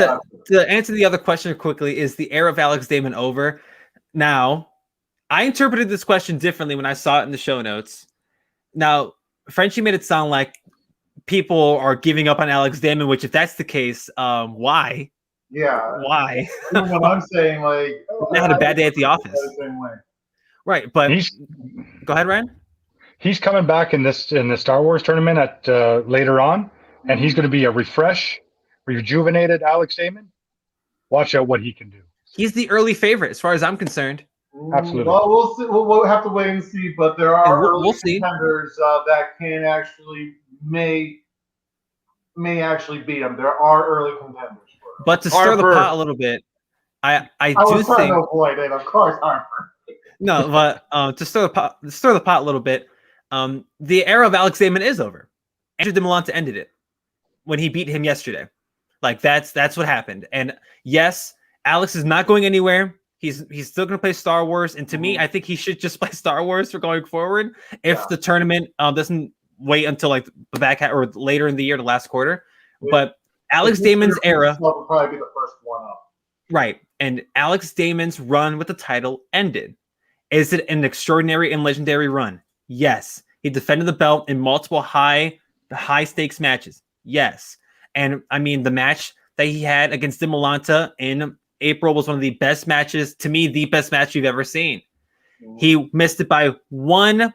to answer the other question quickly, is the era of Alex Damon over? Now, I interpreted this question differently when I saw it in the show notes. Now, Frenchie made it sound like people are giving up on Alex Damon, which if that's the case, why? Yeah. Why? What I'm saying, like, they had a bad day at the office. The same way. Right, but go ahead, Ryan. He's coming back in the Star Wars tournament at later on, and he's going to be a rejuvenated Alex Damon. Watch out what he can do. He's the early favorite, as far as I'm concerned. Absolutely. Well, we'll see. We'll have to wait and see. But there are we'll see contenders that can actually may actually beat him. There are early contenders. But to stir the pot a little bit, I do think. To avoid it, of course, Harper. No, but to stir the pot a little bit, the era of Alex Damon is over. Andrew Dimalanta ended it when he beat him yesterday. Like that's what happened. And yes, Alex is not going anywhere. He's still going to play Star Wars. And to me, I think he should just play Star Wars for going forward. If the tournament doesn't wait until like the back half or later in the year, the last quarter. But Alex Damon's era will probably be the first one up. Right. And Alex Damon's run with the title ended. Is it an extraordinary and legendary run? Yes. He defended the belt in multiple high stakes matches. Yes. And I mean, the match that he had against Dimalanta in April was one of the best matches, to me, the best match you've ever seen. He missed it by one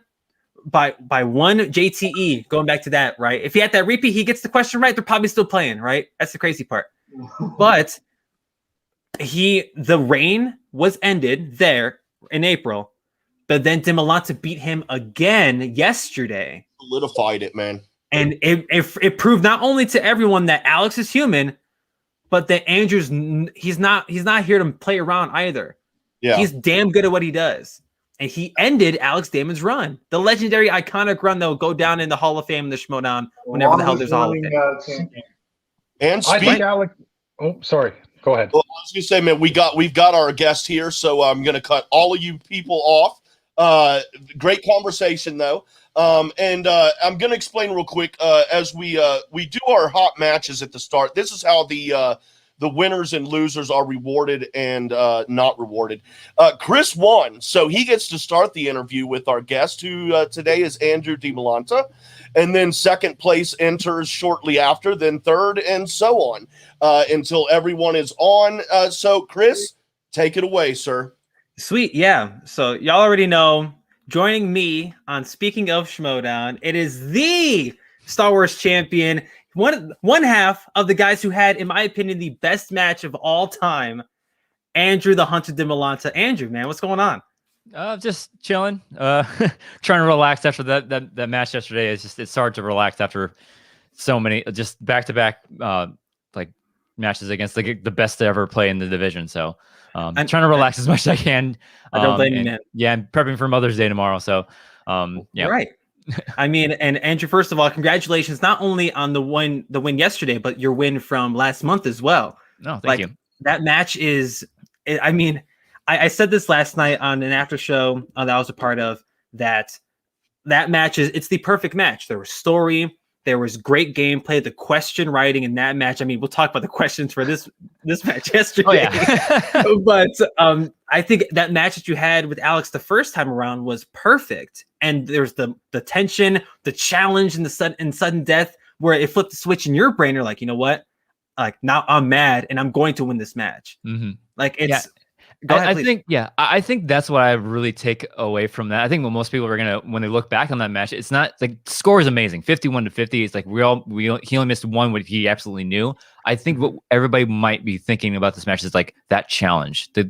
JTE, going back to that, right? If he had that repeat, he gets the question right, they're probably still playing, right? That's the crazy part. But the reign was ended there in April, but then Dimalanta beat him again yesterday. Solidified it, man. And it proved not only to everyone that Alex is human, but that Andrew's he's not here to play around either. Yeah. He's damn good at what he does. And he ended Alex Damon's run. The legendary, iconic run that will go down in the Hall of Fame in the Schmoedown whenever the hell there's a Hall of Fame. And I think Alex. Oh, sorry. Go ahead. Well, I was gonna say, man, we've got our guest here, so I'm gonna cut all of you people off. Great conversation though. And I'm gonna explain real quick as we do our hot matches at the start. This is how the winners and losers are rewarded and not rewarded. Chris won, so he gets to start the interview with our guest, who today is Andrew Dimalanta, and then second place enters shortly after, then third, and so on until everyone is on. So, Chris, take it away, sir. Sweet, yeah. So y'all already know. Joining me on Speaking of Schmoedown, it is the Star Wars champion. One half of the guys who had, in my opinion, the best match of all time, Andrew the Hunter Dimalanta. Andrew, man, what's going on? Just chilling. Trying to relax after that match yesterday. It's hard to relax after so many just back-to-back like matches against the best to ever play in the division. So I'm trying to relax as much as I can. I don't blame you, man. Yeah, I'm prepping for Mother's Day tomorrow. So yeah. Right. I mean, and Andrew, first of all, congratulations not only on the win yesterday, but your win from last month as well. No, thank you. That match is, I mean, I said this last night on an after show that I was a part of, that match it's the perfect match. There was story, there was great gameplay, the question writing in that match. I mean, we'll talk about the questions for this match yesterday. Oh, yeah. But I think that match that you had with Alex the first time around was perfect. And there's the tension, the challenge, and the sudden death, where it flipped the switch in your brain. You're like, you know what? Like, now I'm mad and I'm going to win this match. Mm-hmm. Like, it's. Yeah. I think that's what I really take away from that. I think what most people are gonna, when they look back on that match, it's not like score is amazing, 51-50. It's like he only missed one, what he absolutely knew. I think what everybody might be thinking about this match is like that challenge, the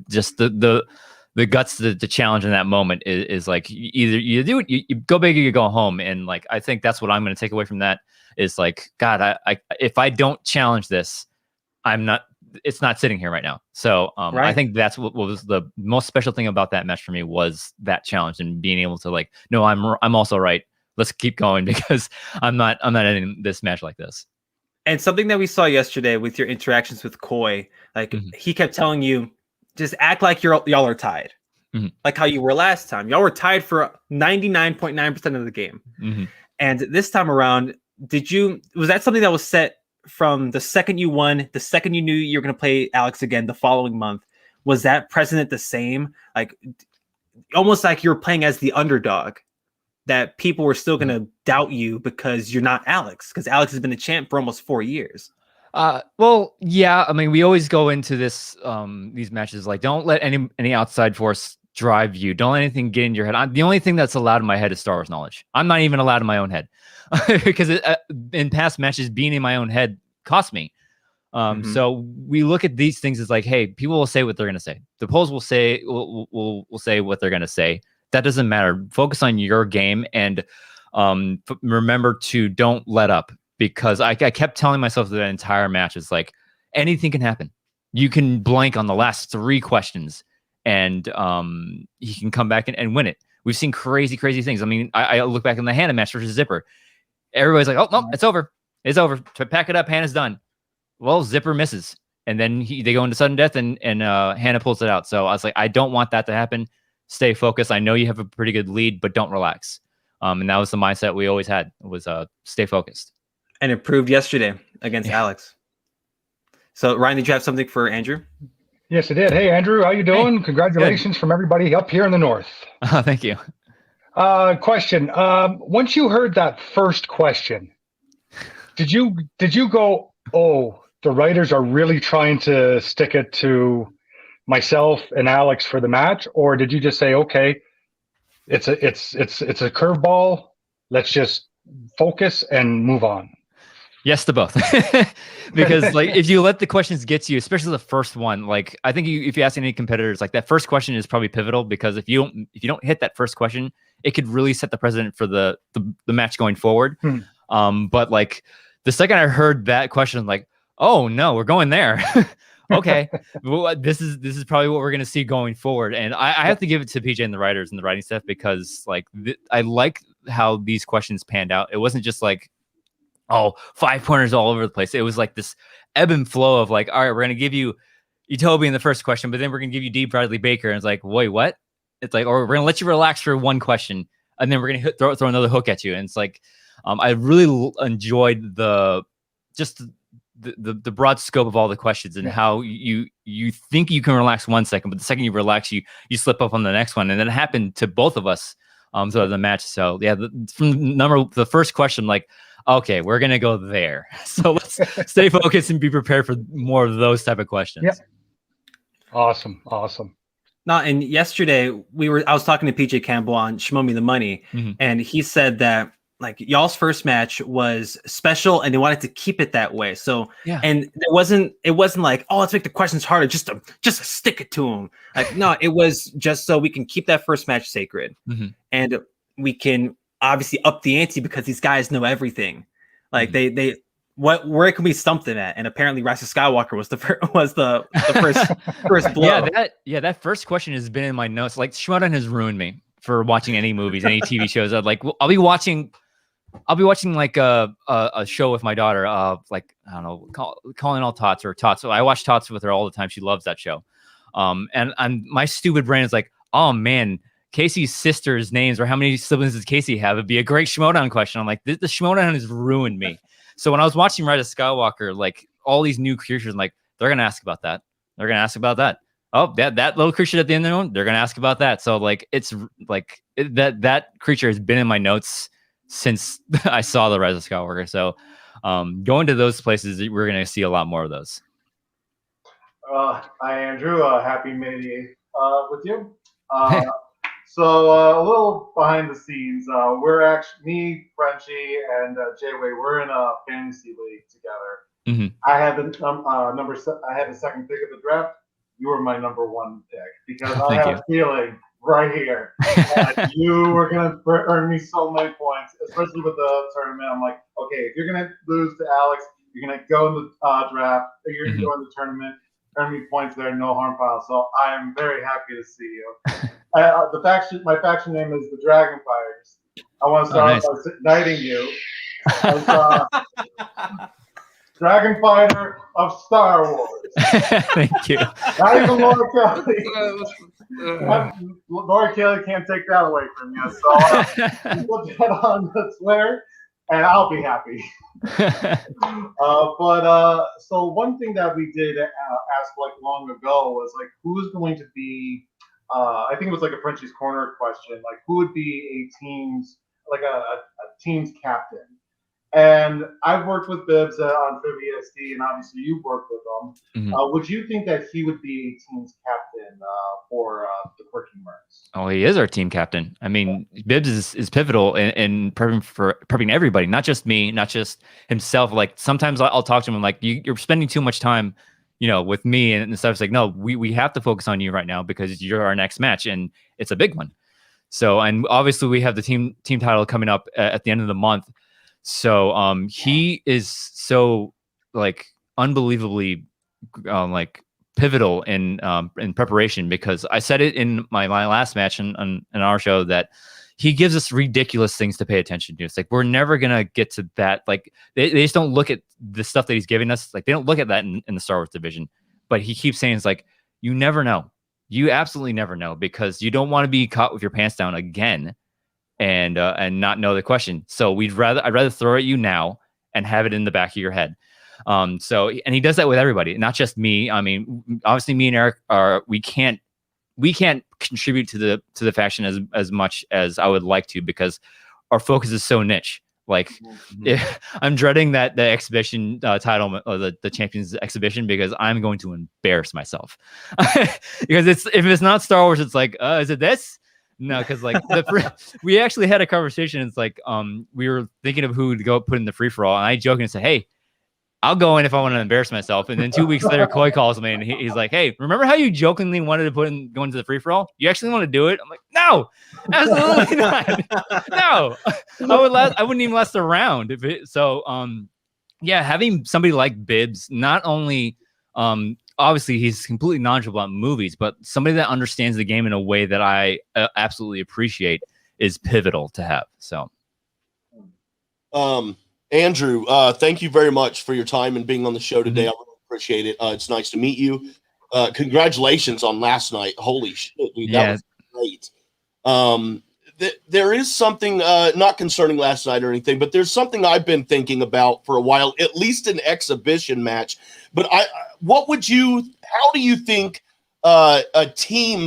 guts, the challenge in that moment is like either you do it, you go big or you go home. And like I think that's what I'm gonna take away from that is like, God, I if I don't challenge this, it's not sitting here right now. So right. I think that's what was the most special thing about that match for me, was that challenge and being able to like, no, I'm also right. Let's keep going, because I'm not ending this match like this. And something that we saw yesterday with your interactions with Coy, like he kept telling you, just act like y'all are tied. Mm-hmm. Like how you were last time. Y'all were tied for 99.9% of the game. Mm-hmm. And this time around, was that something that was set from the second you won, the second you knew you were going to play Alex again the following month? Was that precedent the same? Like almost like you were playing as the underdog, that people were still going to doubt you because you're not Alex, because Alex has been the champ for almost 4 years. Well, yeah. I mean, we always go into these matches like, don't let any outside force drive you. Don't let anything get in your head. The only thing that's allowed in my head is Star Wars knowledge. I'm not even allowed in my own head. Because in past matches, being in my own head cost me. So we look at these things as like, hey, people will say what they're going to say. The polls will say will say what they're going to say. That doesn't matter. Focus on your game and remember to don't let up. Because I kept telling myself that entire match is like, anything can happen. You can blank on the last 3 questions and he can come back and win it. We've seen crazy things. I mean, I look back in the Hannah match versus Zipper. Everybody's like, oh, no, it's over. It's over. To pack it up, Hannah's done. Well, Zipper misses. And then they go into sudden death and Hannah pulls it out. So I was like, I don't want that to happen. Stay focused. I know you have a pretty good lead, but don't relax. And that was the mindset we always had, was stay focused. And it proved yesterday against Alex. So, Ryan, did you have something for Andrew? Yes, I did. Hey, Andrew, how you doing? Hey, congratulations from everybody up here in the north. Thank you. Question. Once you heard that first question, did you go, oh, the writers are really trying to stick it to myself and Alex for the match, or did you just say, okay, it's a curveball, let's just focus and move on? Yes to both. Because like if you let the questions get to you, especially the first one, like I think if you ask any competitors, like that first question is probably pivotal, because if you don't hit that first question, it could really set the precedent for the match going forward. But like the second I heard that question, I'm like, oh no, we're going there. Okay, well, this is probably what we're going to see going forward. And I have to give it to PJ and the writers and the writing staff, because like I like how these questions panned out. It wasn't just like, oh, 5-pointers all over the place. It was like this ebb and flow of like, all right, we're going to give you Utobi in the first question, but then we're going to give you D. Bradley Baker. And it's like, wait, what? It's like, or we're going to let you relax for one question, and then we're going to throw another hook at you. And it's like, I really enjoyed the broad scope of all the questions, and how you think you can relax 1 second, but the second you relax, you slip up on the next one. And then it happened to both of us throughout the match. So yeah, from the first question, like, okay, we're going to go there. So let's stay focused and be prepared for more of those type of questions. Yeah. Awesome. No, and yesterday I was talking to PJ Campbell on Schmo Me the Money, and he said that like y'all's first match was special and they wanted to keep it that way. So yeah, and it wasn't like, oh, let's make the questions harder just to stick it to them. Like, no, it was just so we can keep that first match sacred, and we can obviously up the ante because these guys know everything. Like where can we stump them at? And apparently Rise of Skywalker was the first blow. That first question has been in my notes. Like Schmoedown has ruined me for watching any movies, any TV shows. I'll be watching like a show with my daughter, like, I don't know, Calling All Tots or Tots. So I watch Tots with her all the time. She loves that show. And my stupid brain is like, oh man, Casey's sister's names, or how many siblings does Casey have? It'd be a great Schmoedown question. I'm like, the Schmoedown has ruined me. So when I was watching Rise of Skywalker, like all these new creatures, I'm like, they're gonna ask about that. They're gonna ask about that. Oh, that little creature at the end of the one, they're gonna ask about that. So like, it's like that creature has been in my notes since I saw the Rise of Skywalker. So going to those places, we're gonna see a lot more of those. Hi, Andrew. Happy May the 8th with you. So a little behind the scenes, we're actually, me, Frenchie, and Jay-Way, we're in a fantasy league together. I had the second pick of the draft. You were my number one pick, because I have a feeling right here that you were gonna earn me so many points, especially with the tournament. I'm like, okay, if you're gonna lose to Alex, you're gonna go in the draft, or you're gonna go in the tournament, earn me points there, no harm foul. So I am very happy to see you. My faction name is the Dragon Fighters. I want to start by knighting you as Dragon Fighter of Star Wars. Thank you. Not even Laura Kelly. Laura Kelly can't take that away from you. So put that on the Twitter, and I'll be happy. So one thing that we did ask like long ago was like, who's going to be? I think it was like a Frenchie's Corner question, like who would be a team's captain? And I've worked with Bibbs on Trivia SD, and obviously you've worked with him. Would you think that he would be a team's captain for the Quirky Mercs? Oh, he is our team captain. I mean, Bibbs is pivotal in prepping everybody, not just me, not just himself. Like sometimes I'll talk to him, like, you're spending too much time, with me and stuff. It's like, no, we have to focus on you right now because you're our next match, and it's a big one. So, and obviously we have the team title coming up at the end of the month. So he is so like unbelievably like pivotal in preparation, because I said it in my last match in our show that he gives us ridiculous things to pay attention to. It's like, we're never going to get to that. Like they just don't look at the stuff that he's giving us. Like they don't look at that in the Star Wars division, but he keeps saying, it's like, you never know. You absolutely never know, because you don't want to be caught with your pants down again and not know the question. So I'd rather throw it at you now and have it in the back of your head. And he does that with everybody, not just me. I mean, obviously me and Eric we can't contribute to the faction as much as I would like to, because our focus is so niche. Like, I'm dreading the exhibition title, or the champions exhibition, because I'm going to embarrass myself. Because if it's not Star Wars, it's like, is it this? No, because like we actually had a conversation. It's like we were thinking of who to go put in the free for all, and I jokingly said, "Hey, I'll go in if I want to embarrass myself." And then 2 weeks later, Coy calls me and he's like, "Hey, remember how you jokingly wanted to go into the free for all? You actually want to do it?" I'm like, "No, absolutely not. No, I wouldn't even last a round if it." So, yeah, having somebody like Bibbs, not only obviously he's completely knowledgeable about movies, but somebody that understands the game in a way that I absolutely appreciate is pivotal to have. So, Andrew, thank you very much for your time and being on the show today. I really appreciate it. It's nice to meet you. Congratulations on last night. Holy shit, dude, that was great. There is something not concerning last night or anything, but there's something I've been thinking about for a while, at least an exhibition match. But how do you think a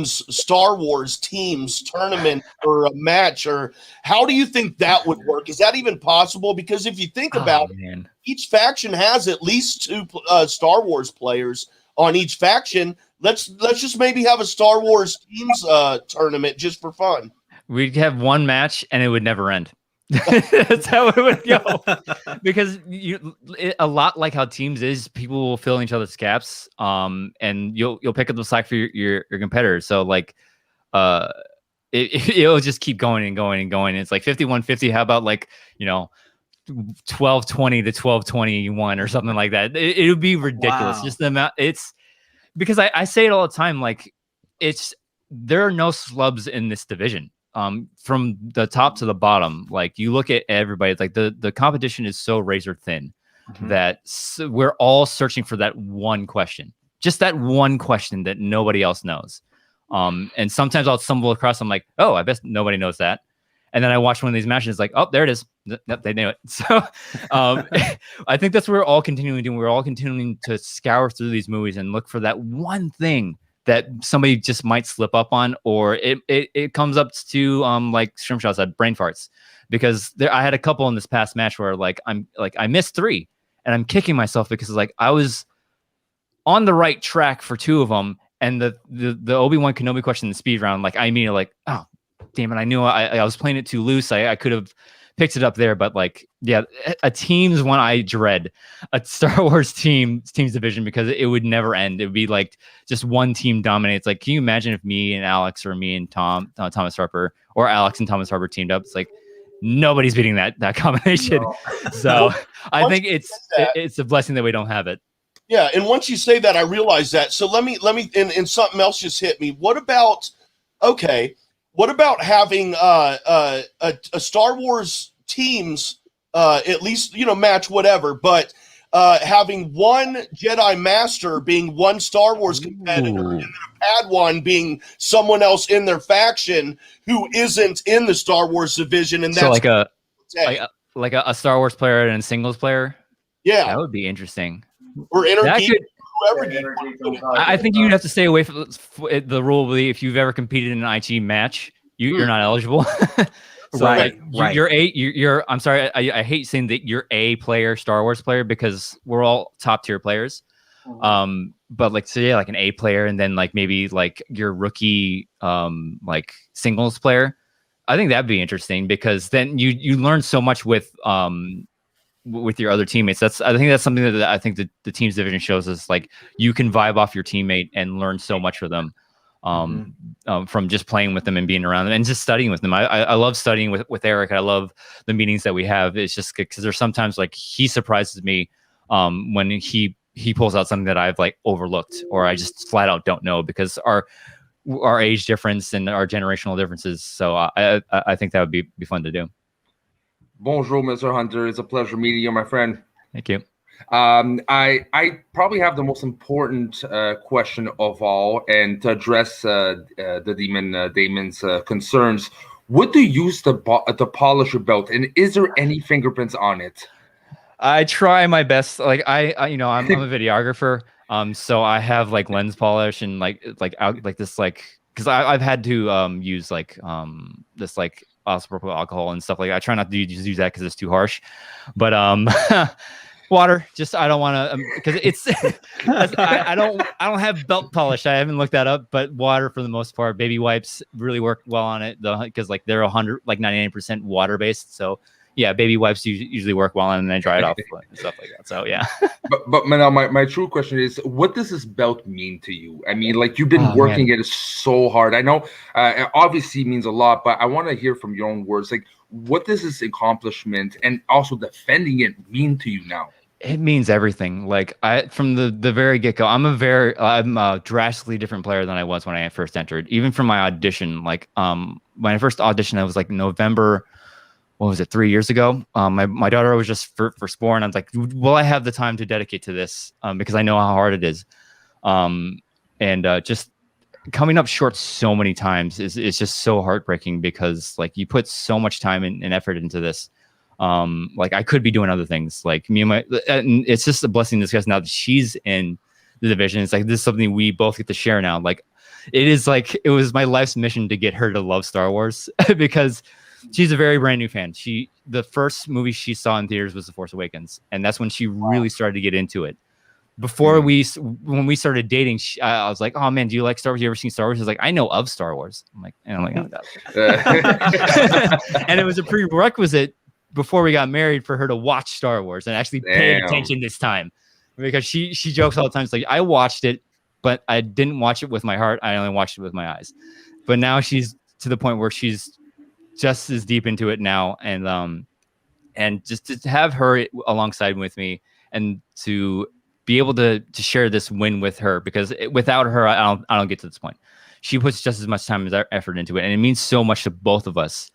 Star Wars teams tournament or a match, or how do you think that would work? Is that even possible? Because if you think about it, each faction has at least 2 Star Wars players on each faction. Let's just maybe have a Star Wars teams tournament just for fun. We'd have one match and it would never end. That's how it would go. Because a lot like how teams is, people will fill each other's gaps, and you'll pick up the slack for your competitors. So like, it'll just keep going and going and going. It's like 51-50. How about 12-20 to 12-21 or something like that? It would be ridiculous. Wow. Just the amount. It's because I say it all the time. Like, there are no slubs in this division. From the top to the bottom, like you look at everybody, it's like the competition is so razor thin that we're all searching for that one question, just that one question that nobody else knows. And sometimes I'll stumble across, I'm like, oh, I bet nobody knows that. And then I watch one of these matches, like, oh, there it is. Yep, they knew it. So I think that's what we're all continuing doing. We're all continuing to scour through these movies and look for that one thing that somebody just might slip up on, or it comes up to like Shrimshot said, brain farts. Because I had a couple in this past match where I missed 3, and I'm kicking myself because like I was on the right track for 2 of them, and the Obi-Wan Kenobi question in the speed round, like I immediately like, oh damn it, I knew I was playing it too loose. I could have picked it up there, but like, yeah, a team's one I dread, a Star Wars teams division, because it would never end. It would be like just one team dominates. Like, can you imagine if me and Alex, or me and Thomas Harper, or Alex and Thomas Harper teamed up? It's like nobody's beating that combination. No. So I think it's a blessing that we don't have it. Yeah, and once you say that, I realize that. So let me and something else just hit me. What about having a Star Wars teams, at least, match, whatever, but having one Jedi Master being one Star Wars competitor, and then a Padawan being someone else in their faction who isn't in the Star Wars division, and that's so like a Star Wars player and a singles player. Yeah, that would be interesting. Or I think you'd have to stay away from the rule. Will be if you've ever competed in an IG match, you're not eligible. So right. You're I'm sorry, I hate saying that you're a player, Star Wars player, because we're all top tier players. But like, so yeah, like an A player, and then like maybe like your rookie like singles player. I think that'd be interesting, because then you learn so much with your other teammates. I think that's something that I think the teams division shows us. Like, you can vibe off your teammate and learn so much with them. From just playing with them and being around them and just studying with them. I love studying with Eric. I love the meetings that we have. It's just because there's sometimes like he surprises me when he pulls out something that I've like overlooked, or I just flat out don't know, because our age difference and our generational differences. So I think that would be fun to do. Bonjour, Mr. Hunter. It's a pleasure meeting you, my friend. Thank you. I probably have the most important question of all, and to address the Damon's concerns. What do you use to polish your belt, and is there any fingerprints on it? I try my best. Like I'm a videographer, so I have like lens polish and like this, like, because I've had to use like this like isopropyl alcohol and stuff like that. I try not to use that because it's too harsh. But water, just I don't want to because it's I don't have belt polish. I haven't looked that up, but water for the most part. Baby wipes really work well on it because like they're 99% water based. So yeah, baby wipes usually work well, and then I dry it off and stuff like that. So yeah. but now my true question is, what does this belt mean to you? I mean, like you've been working it so hard. I know, obviously means a lot, but I want to hear from your own words. Like, what does this accomplishment and also defending it mean to you now? It means everything. Like from the very get-go, I'm a drastically different player than I was when I first entered. Even from my audition, like when I first auditioned, I was like November. What was it? 3 years ago. My daughter was just first born. I was like, will I have the time to dedicate to this? Because I know how hard it is. Just coming up short so many times is just so heartbreaking because like you put so much time and effort into this. Like I could be doing other things. Like me and and it's just a blessing in disguise now that she's in the division. It's like this is something we both get to share now. Like it was my life's mission to get her to love Star Wars because she's a very brand new fan. The first movie she saw in theaters was The Force Awakens, and that's when she really started to get into it. Before when we started dating, I was like, "Oh man, do you like Star Wars? You ever seen Star Wars?" She's like, "I know of Star Wars." I'm like, "Oh, and it was a prerequisite before we got married for her to watch Star Wars and actually pay attention this time, because she jokes all the time. It's like I watched it, but I didn't watch it with my heart. I only watched it with my eyes. But now she's to the point where she's just as deep into it now, and just to have her alongside with me and to be able to share this win with her, because without her I don't get to this point. She puts just as much time as effort into it, and it means so much to both of us,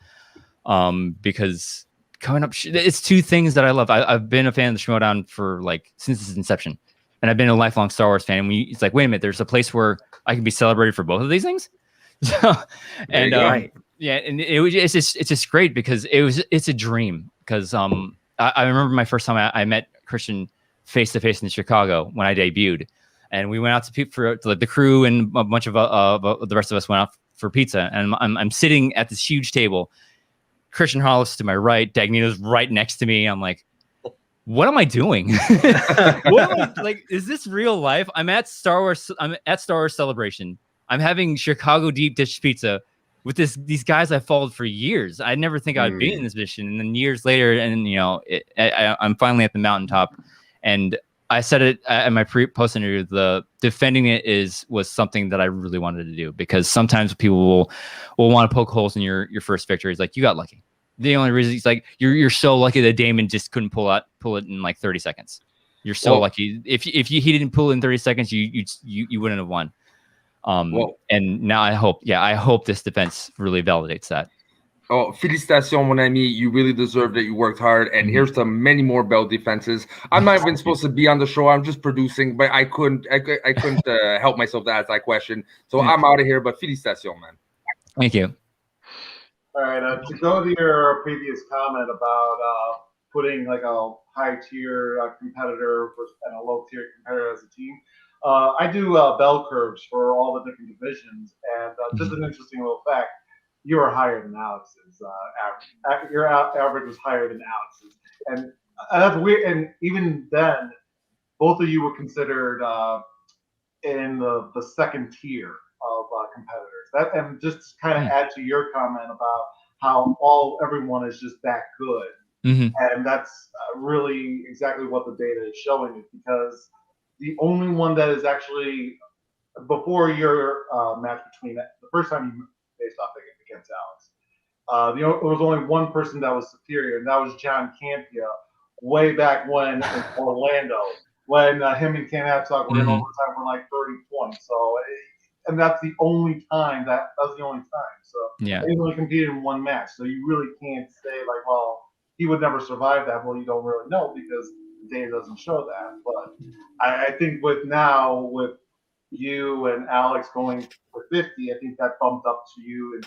because coming up it's two things that I love. I've been a fan of the Schmoedown for like since its inception, and I've been a lifelong Star Wars fan, and it's like, wait a minute, there's a place where I can be celebrated for both of these things. So, and yeah, and it's just great because it's a dream. Because I remember my first time I met Christian face to face in Chicago when I debuted, and we went out for the crew, and a bunch of the rest of us went out for pizza, and I'm sitting at this huge table. Christian Hollis to my right, Dagnito's right next to me. I'm like, what am I doing? Is this real life? I'm at Star Wars Celebration. I'm having Chicago deep dish pizza with these guys I followed for years. I never think I'd be in this position. And then years later, and I'm finally at the mountaintop. And I said it at my post interview, the defending it was something that I really wanted to do, because sometimes people will want to poke holes in your first victory. It's like, you got lucky. The only reason it's like you're so lucky that Damon just couldn't pull it in like 30 seconds. You're so lucky. If he didn't pull it in 30 seconds, you wouldn't have won. And now I hope this defense really validates that. Oh, félicitations, mon ami. You really deserved it. You worked hard. And here's to many more belt defenses. I'm not even supposed to be on the show. I'm just producing, but I couldn't help myself to ask that question. So I'm out of here, but félicitations, man. Thank you. All right. To go to your previous comment about putting like a high tier competitor and a low tier competitor as a team, I do bell curves for all the different divisions. And just an interesting little fact. You are higher than Alex's average. Your average was higher than Alex's, and that's weird. And even then, both of you were considered in the second tier of competitors. And just to kind of add to your comment about how everyone is just that good, and that's really exactly what the data is showing. Is because the only one that is actually before your match between the first time you faced off against Alex. There was only one person that was superior, and that was John Campia, way back when in Orlando, when him and Ken Absock were in overtime for like 30 points. So, and that's the only time that's the only time. So yeah, they only competed in one match. So you really can't say like, well, he would never survive that. Well, you don't really know because the data doesn't show that. But I think with you and Alex going for 50, I think that bumped up to you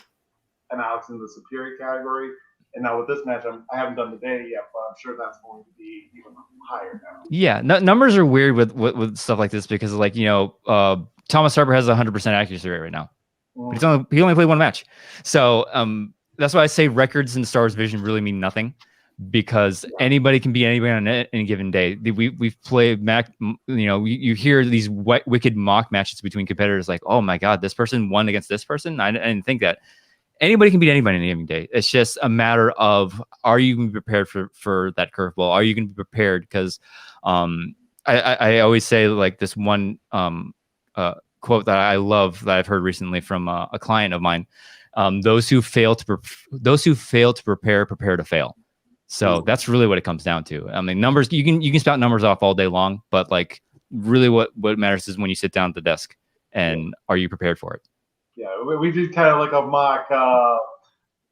and Alex in the superior category. And now with this match, I haven't done the data yet, but I'm sure that's going to be even higher now. Yeah, numbers are weird with stuff like this because, like, Thomas Harper has 100% accuracy rate right now. But he only played one match. So that's why I say records in Star Wars Vision really mean nothing, because anybody can beat anybody on any given day. We've played you hear these wicked mock matches between competitors like, oh my god, this person won against this person. I didn't think that. Anybody can beat anybody on any given day. It's just a matter of, are you going to be prepared for that curveball? Are you going to be prepared? Because I always say, like, this one quote that I love that I've heard recently from a client of mine: those who fail to prepare to fail. So that's really what it comes down to. I mean, numbers, you can spout numbers off all day long, but like really what matters is when you sit down at the desk and are you prepared for it? Yeah, we did kind of like a mock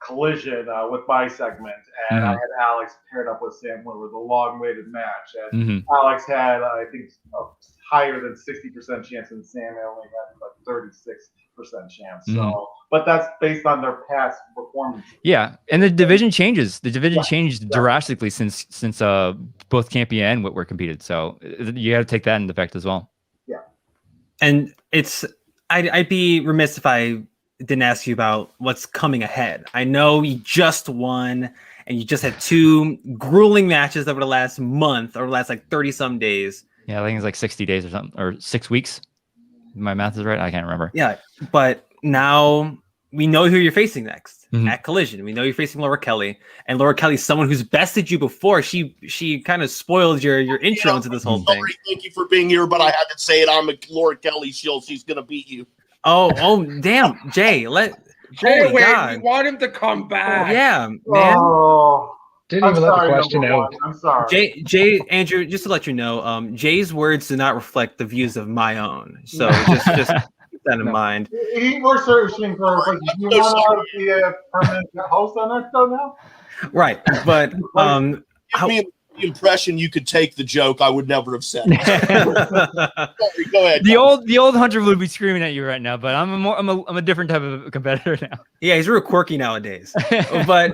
collision with my segment, and I had Alex paired up with Sam Wood, a long-awaited match, and Alex had, I think, a higher than 60% chance, and Sam only had like 36% chance. So, but that's based on their past performance. Yeah, and the division changes. The division changed drastically since both Campy and Witt were competed. So you got to take that into effect as well. Yeah, and I'd be remiss if I didn't ask you about what's coming ahead. I know you just won, and you just had 2 grueling matches over the last month, or the last like 30-some days. Yeah, I think it's like 60 days or something, or 6 weeks. My math is right. I can't remember. Yeah, but now we know who you're facing next at Collision. We know you're facing Laura Kelly, and Laura Kelly's someone who's bested you before. She kind of spoiled your intro into this whole thing. Thank you for being here, but I had to say it. I'm a Laura Kelly shield. She's gonna beat you. Oh, damn, Jay. Wait, we want him to come back. Yeah, man. Oh, didn't even let the question out. I'm sorry. Jay, Andrew, just to let you know, Jay's words do not reflect the views of my own. So just keep that in mind. We're searching for. Do you want to be a permanent host on that show now? Right, but Give me the impression you could take the joke. I would never have said it. Sorry, go ahead. The old Hunter would be screaming at you right now, but I'm a different type of competitor now. Yeah, he's real quirky nowadays. But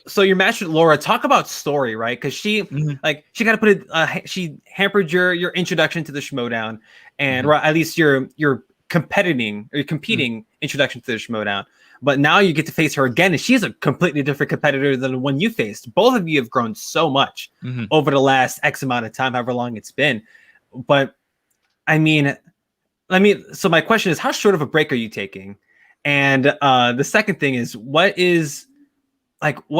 so your match with Laura, talk about story, right? Because she got to put it. She hampered your introduction to the Schmoedown, and at least your competing introduction to the Schmoedown. But now you get to face her again, and she's a completely different competitor than the one you faced. Both of you have grown so much over the last X amount of time, however long it's been. But I mean, so my question is, how short of a break are you taking? And the second thing is, what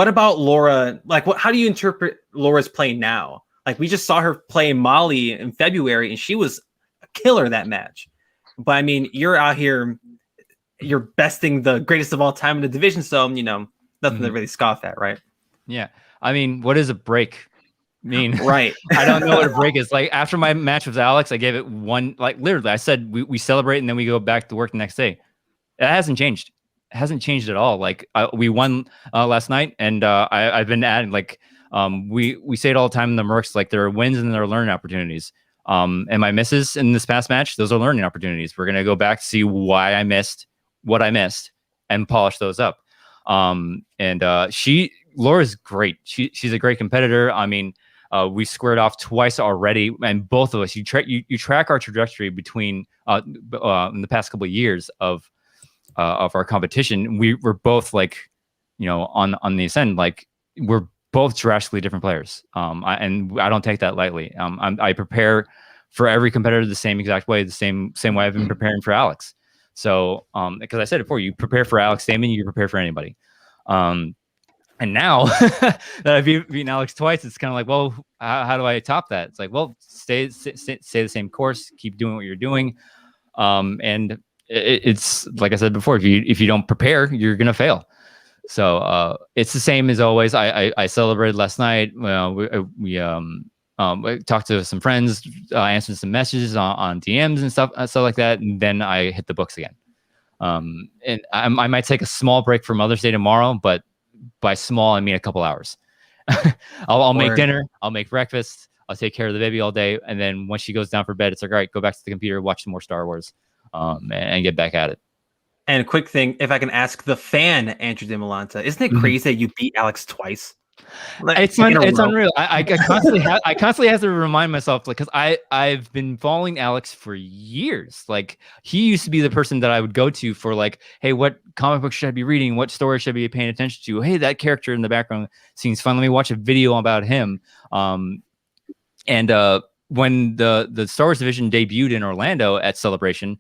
about Laura? Like, how do you interpret Laura's play now? Like, we just saw her play Molly in February, and she was a killer that match. But I mean, you're out here, you're besting the greatest of all time in the division, so nothing to really scoff at, right? Yeah, I mean, what is a break mean? Right. I don't know what a break is. Like, after my match with Alex, I gave it one. Like, literally, I said we celebrate and then we go back to work the next day. It hasn't changed. It hasn't changed at all. Like, we won last night, and I've been adding, like, we say it all the time in the Mercs, like, there are wins and there are learning opportunities. And my misses in this past match, those are learning opportunities. We're gonna go back to see why I missed what I missed and polish those up. Laura's great. She's a great competitor. I mean, we squared off twice already, and both of us, you track our trajectory between in the past couple of years of our competition. We're both, like, on the ascend. Like, we're both drastically different players. And I don't take that lightly. I prepare for every competitor the same exact way, the same way I've been preparing for Alex. So, because I said it before, you prepare for Alex Damon, you prepare for anybody. And now that I've beaten Alex twice, it's kind of like, well, how do I top that? It's like, well, stay the same course, keep doing what you're doing. And it's like I said before, if you don't prepare, you're gonna fail. So it's the same as always. I celebrated last night. We talked to some friends, answered some messages on DMs and stuff like that, and then I hit the books again. And I might take a small break for Mother's Day tomorrow, but by small I mean a couple hours. I'll make dinner, I'll make breakfast, I'll take care of the baby all day, and then once she goes down for bed, it's like, all right, go back to the computer, watch some more Star Wars, and get back at it. And a quick thing, if I can ask the fan, Andrew Dimalanta, isn't it crazy that you beat Alex twice? It's unreal. I constantly have to remind myself, like, because I've been following Alex for years. Like, he used to be the person that I would go to for, like, hey, what comic book should I be reading? What story should I be paying attention to? Hey, that character in the background seems fun. Let me watch a video about him. And when the Star Wars division debuted in Orlando at Celebration,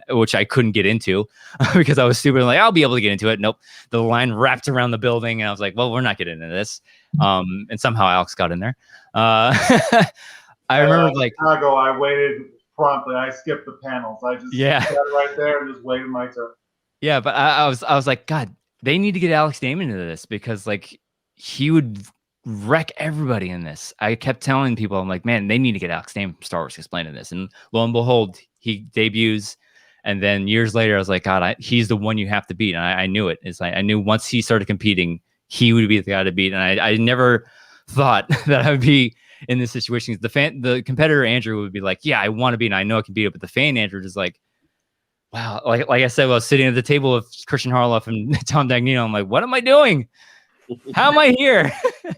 which I couldn't get into because I was stupid. Like, I'll be able to get into it. Nope. The line wrapped around the building, and I was like, well, we're not getting into this. And somehow Alex got in there. I remember, like, Chicago, I waited promptly. I skipped the panels. I just sat right there and just waited my turn. Yeah, but I was like, God, they need to get Alex Damon into this, because, like, he would wreck everybody in this. I kept telling people, I'm like, man, they need to get Alex Damon from Star Wars to explain in this. And lo and behold, he debuts. And then years later, I was like, God, he's the one you have to beat. And I knew it. It's like, I knew once he started competing, he would be the guy to beat. And I never thought that I would be in this situation. The competitor Andrew would be like, yeah, I want to beat, and I know I can beat it. But the fan Andrew is like, wow. Like I said, I was sitting at the table with Christian Harloff and Tom Dagnino. I'm like, what am I doing? How am I here?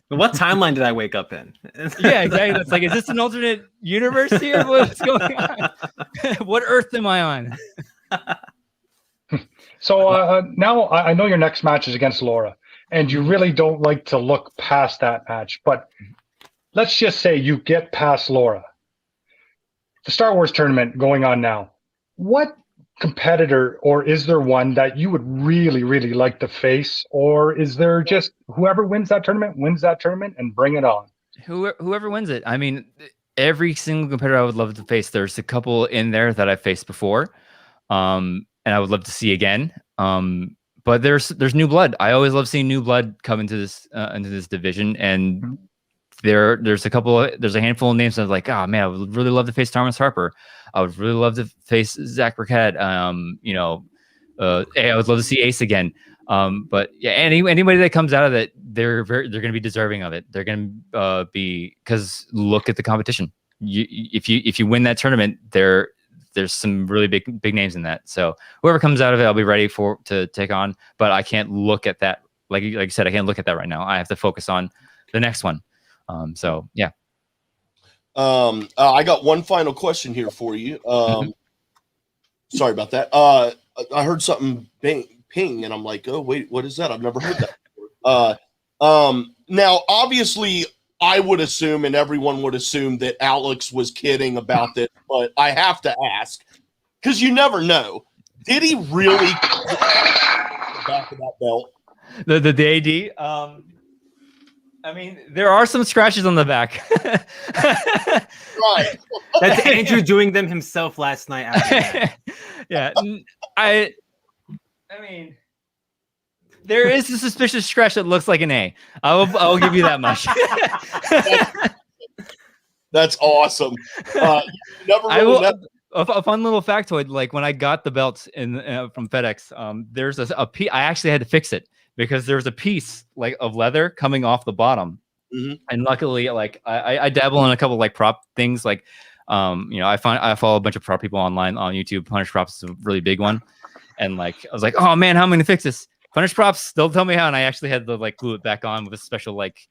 What timeline did I wake up in? Yeah, exactly. It's like, is this an alternate universe here? What's going on? What Earth am I on? So now I know your next match is against Laura, and you really don't like to look past that match. But let's just say you get past Laura. The Star Wars tournament going on now. What competitor, or is there one that you would really, really like to face? Or is there just whoever wins that tournament and bring it on? Whoever wins it. I mean, every single competitor I would love to face. There's a couple in there that I faced before, and I would love to see again. But there's new blood. I always love seeing new blood come into this division, and there's a handful of names that I was like, oh man, I would really love to face Thomas Harper. I would really love to face Zach Burkett. I would love to see Ace again. But yeah, anybody that comes out of it, they're going to be deserving of it. They're going to be, because look at the competition. If you win that tournament, there's some really big names in that. So whoever comes out of it, I'll be ready to take on. But I can't look at that, like you said, I can't look at that right now. I have to focus on the next one. So yeah. I got one final question here for you. Sorry about that. I heard something ping, and I'm like, oh wait, what is that? I've never heard that before. Now, obviously, I would assume, and everyone would assume, that Alex was kidding about this, but I have to ask, because you never know. Did he really the back of that belt? The AD? I mean, there are some scratches on the back. Right. That's Andrew doing them himself last night. After that. Yeah. I mean, there is a suspicious scratch that looks like an A. I'll give you that much. That's awesome. Never really a fun little factoid, like when I got the belts from FedEx, there's a piece. I actually had to fix it because there was a piece like of leather coming off the bottom. Mm-hmm. And luckily, like I dabble in a couple like prop things. Like, I follow a bunch of prop people online on YouTube. Punish Props is a really big one. And like, I was like, oh man, how am I going to fix this? Punish Props, they'll tell me how. And I actually had to like glue it back on with a special like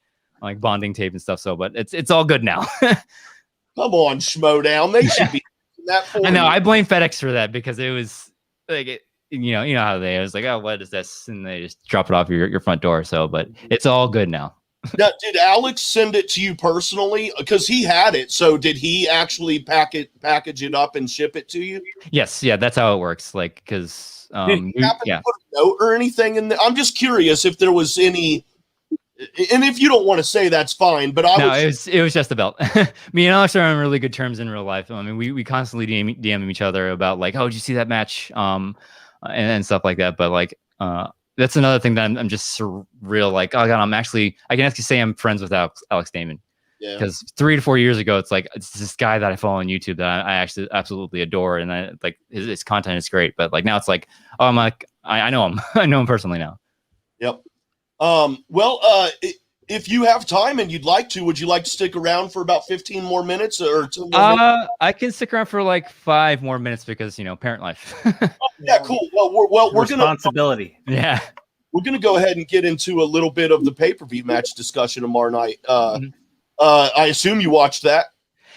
bonding tape and stuff. So, but it's all good now. Come on, Schmoedown. They should be that for I know. you. I blame FedEx for that because it was like, you know how they, I was like, oh, what is this? And they just drop it off your front door. So, but it's all good now. Now, did Alex send it to you personally? Because he had it. So did he actually package it up and ship it to you? Yes. Yeah, that's how it works. Like, because to put a note or anything in there? I'm just curious if there was any. And if you don't want to say, that's fine. But it was just a belt. Me and Alex are on really good terms in real lial. I mean, we constantly DM each other about like, oh, did you see that match? And stuff like that. But like, that's another thing that I'm just surreal. Like, oh god, I can actually say I'm friends with Alex Damon. Yeah. Because 3 to 4 years ago, it's this guy that I follow on YouTube that I actually absolutely adore, and I like his content is great. But like now it's like, oh, I'm like, I know him. I know him personally now. Yep. If you have time and you'd like to, would you like to stick around for about 15 more minutes or 2 more minutes? I can stick around for like 5 more minutes because, parent life. Yeah, cool. Well, we're responsibility. Yeah. we're going to go ahead and get into a little bit of the pay-per-view match discussion tomorrow night. I assume you watched that.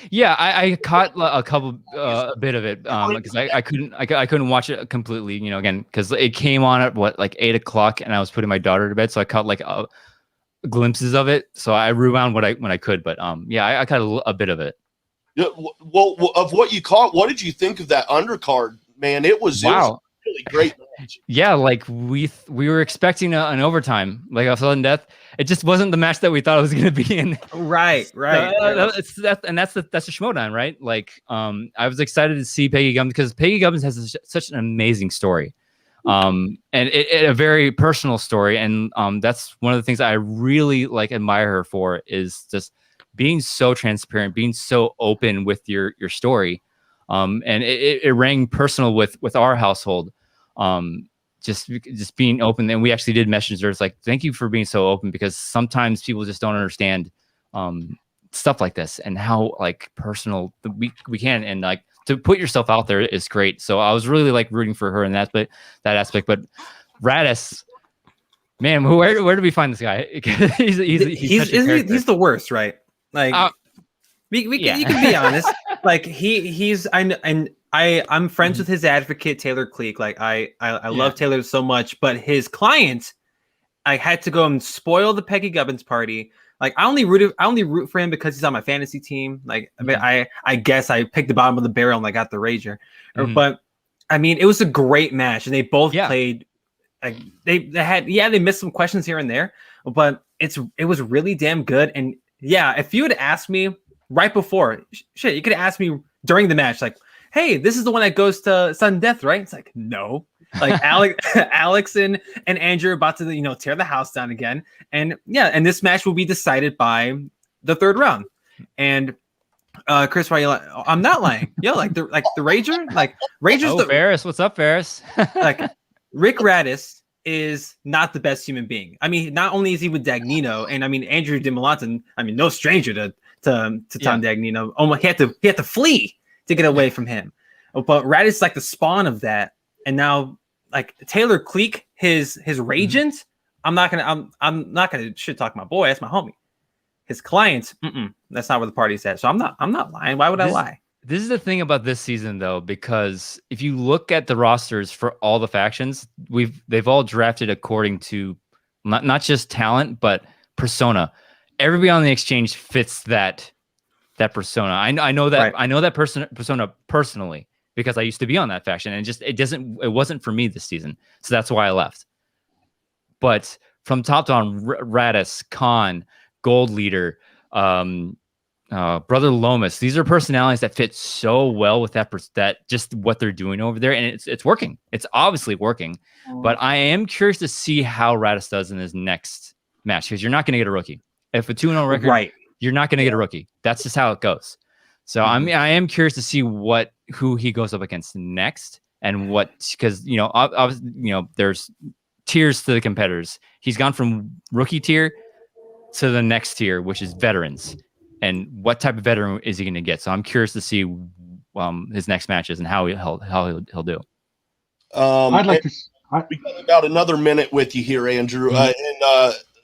Yeah, I caught a bit of it because I couldn't watch it completely. You know, again because it came on at 8:00, and I was putting my daughter to bed, so I caught glimpses of it. So I rewound when I could, but yeah, I caught a bit of it. Yeah, well, of what you caught, what did you think of that undercard, man? It was a really great match. Yeah, like we were expecting an overtime, like a sudden death. It just wasn't the match that we thought it was going to be in. Right. That's the Schmoedown, right? Like, I was excited to see Peggy Gubbins because Peggy Gubbins has such an amazing story, and a very personal story, and that's one of the things I really admire her for is just being so transparent, being so open with your story, and it rang personal with our household. Just being open, and we actually did messengers like thank you for being so open because sometimes people just don't understand stuff like this and how personal we can, and to put yourself out there is great. So I was really rooting for her in that aspect. But Radis, man, where do we find this guy? he's the worst, right? You can be honest. I'm friends with his advocate Taylor Cleek. I love Taylor so much, but his client, I had to go and spoil the Peggy Gubbins party. I only root for him because he's on my fantasy team. I guess I picked the bottom of the barrel and I got the Rager. But I mean, it was a great match, and they both played. They missed some questions here and there, but it was really damn good. And yeah, if you had asked me right before, you could have asked me during the match, hey, this is the one that goes to sudden death, right? It's no. Alex and Andrew are about to, tear the house down again. And and this match will be decided by the third round. And Chris, why you like? I'm not lying. The Rager, Rager's Ferris. What's up, Ferris? Rick Radis is not the best human being. I mean, not only is he with Dagnino, and I mean Andrew Dimalanta, no stranger to Tom Dagnino. Almost he had to flee to get away from him. But Radis is the spawn of that. And now Taylor Cleek, his Ragent, I'm not gonna shit talk my boy, that's my homie. His clients, that's not where the party's at. So I'm not lying. Why would I lie? This is the thing about this season though, because if you look at the rosters for all the factions, they've all drafted according to not just talent, but persona. Everybody on the exchange fits that persona. I know that. Right. I know that persona personally because I used to be on that faction, and it wasn't for me this season. So that's why I left. But from top down, Radis, Khan, Gold Leader, Brother Lomas, these are personalities that fit so well with that just what they're doing over there, and it's working. It's obviously working. But I am curious to see how Radis does in his next match because you're not going to get a rookie. If a 2-0 record, right, you're not going to get a rookie. That's just how it goes. So I am curious to see who he goes up against next, and because there's tiers to the competitors. He's gone from rookie tier to the next tier, which is veterans, and what type of veteran is he going to get? So I'm curious to see his next matches and how he'll do. I'd like to. We got about another minute with you here, Andrew, and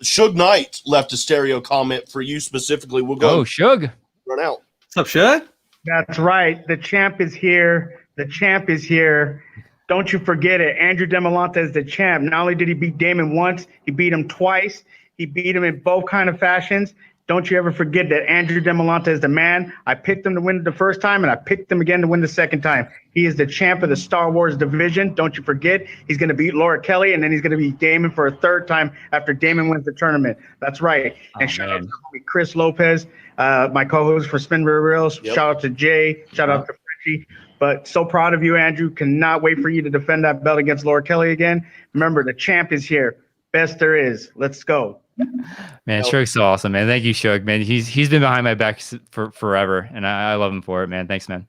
Suge Knight left a stereo comment for you specifically. We'll go. Oh, Suge. Run out. What's up, Suge? That's right. The champ is here. The champ is here. Don't you forget it. Andrew Dimalanta is the champ. Not only did he beat Damon once, he beat him twice. He beat him in both kind of fashions. Don't you ever forget that Andrew Dimalanta is the man. I picked him to win the first time, and I picked him again to win the second time. He is the champ of the Star Wars division. Don't you forget. He's going to beat Laura Kelly, and then he's going to beat Damon for a third time after Damon wins the tournament. That's right. And shout out to Chris Lopez, my co-host for Spin Reels. Yep. Shout out to Jay. Shout out to Frenchie. But so proud of you, Andrew. Cannot wait for you to defend that belt against Laura Kelly again. Remember, the champ is here. Best there is. Let's go. Man, Suge's so awesome, man. Thank you, Suge, man. He's been behind my back for forever, and I love him for it, man. Thanks, man.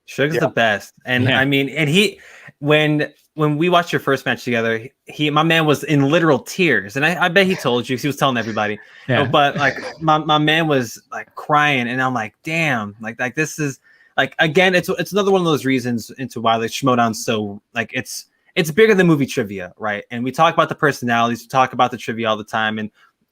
Suge's the best, and I mean, and he when we watched your first match together, my man was in literal tears, and I bet he told you, he was telling everybody. Yeah. But my man was crying, and I'm like, damn, like this is again, it's another one of those reasons into why Schmoedown's so it's it's bigger than movie trivia, right? And we talk about the personalities, we talk about the trivia all the time,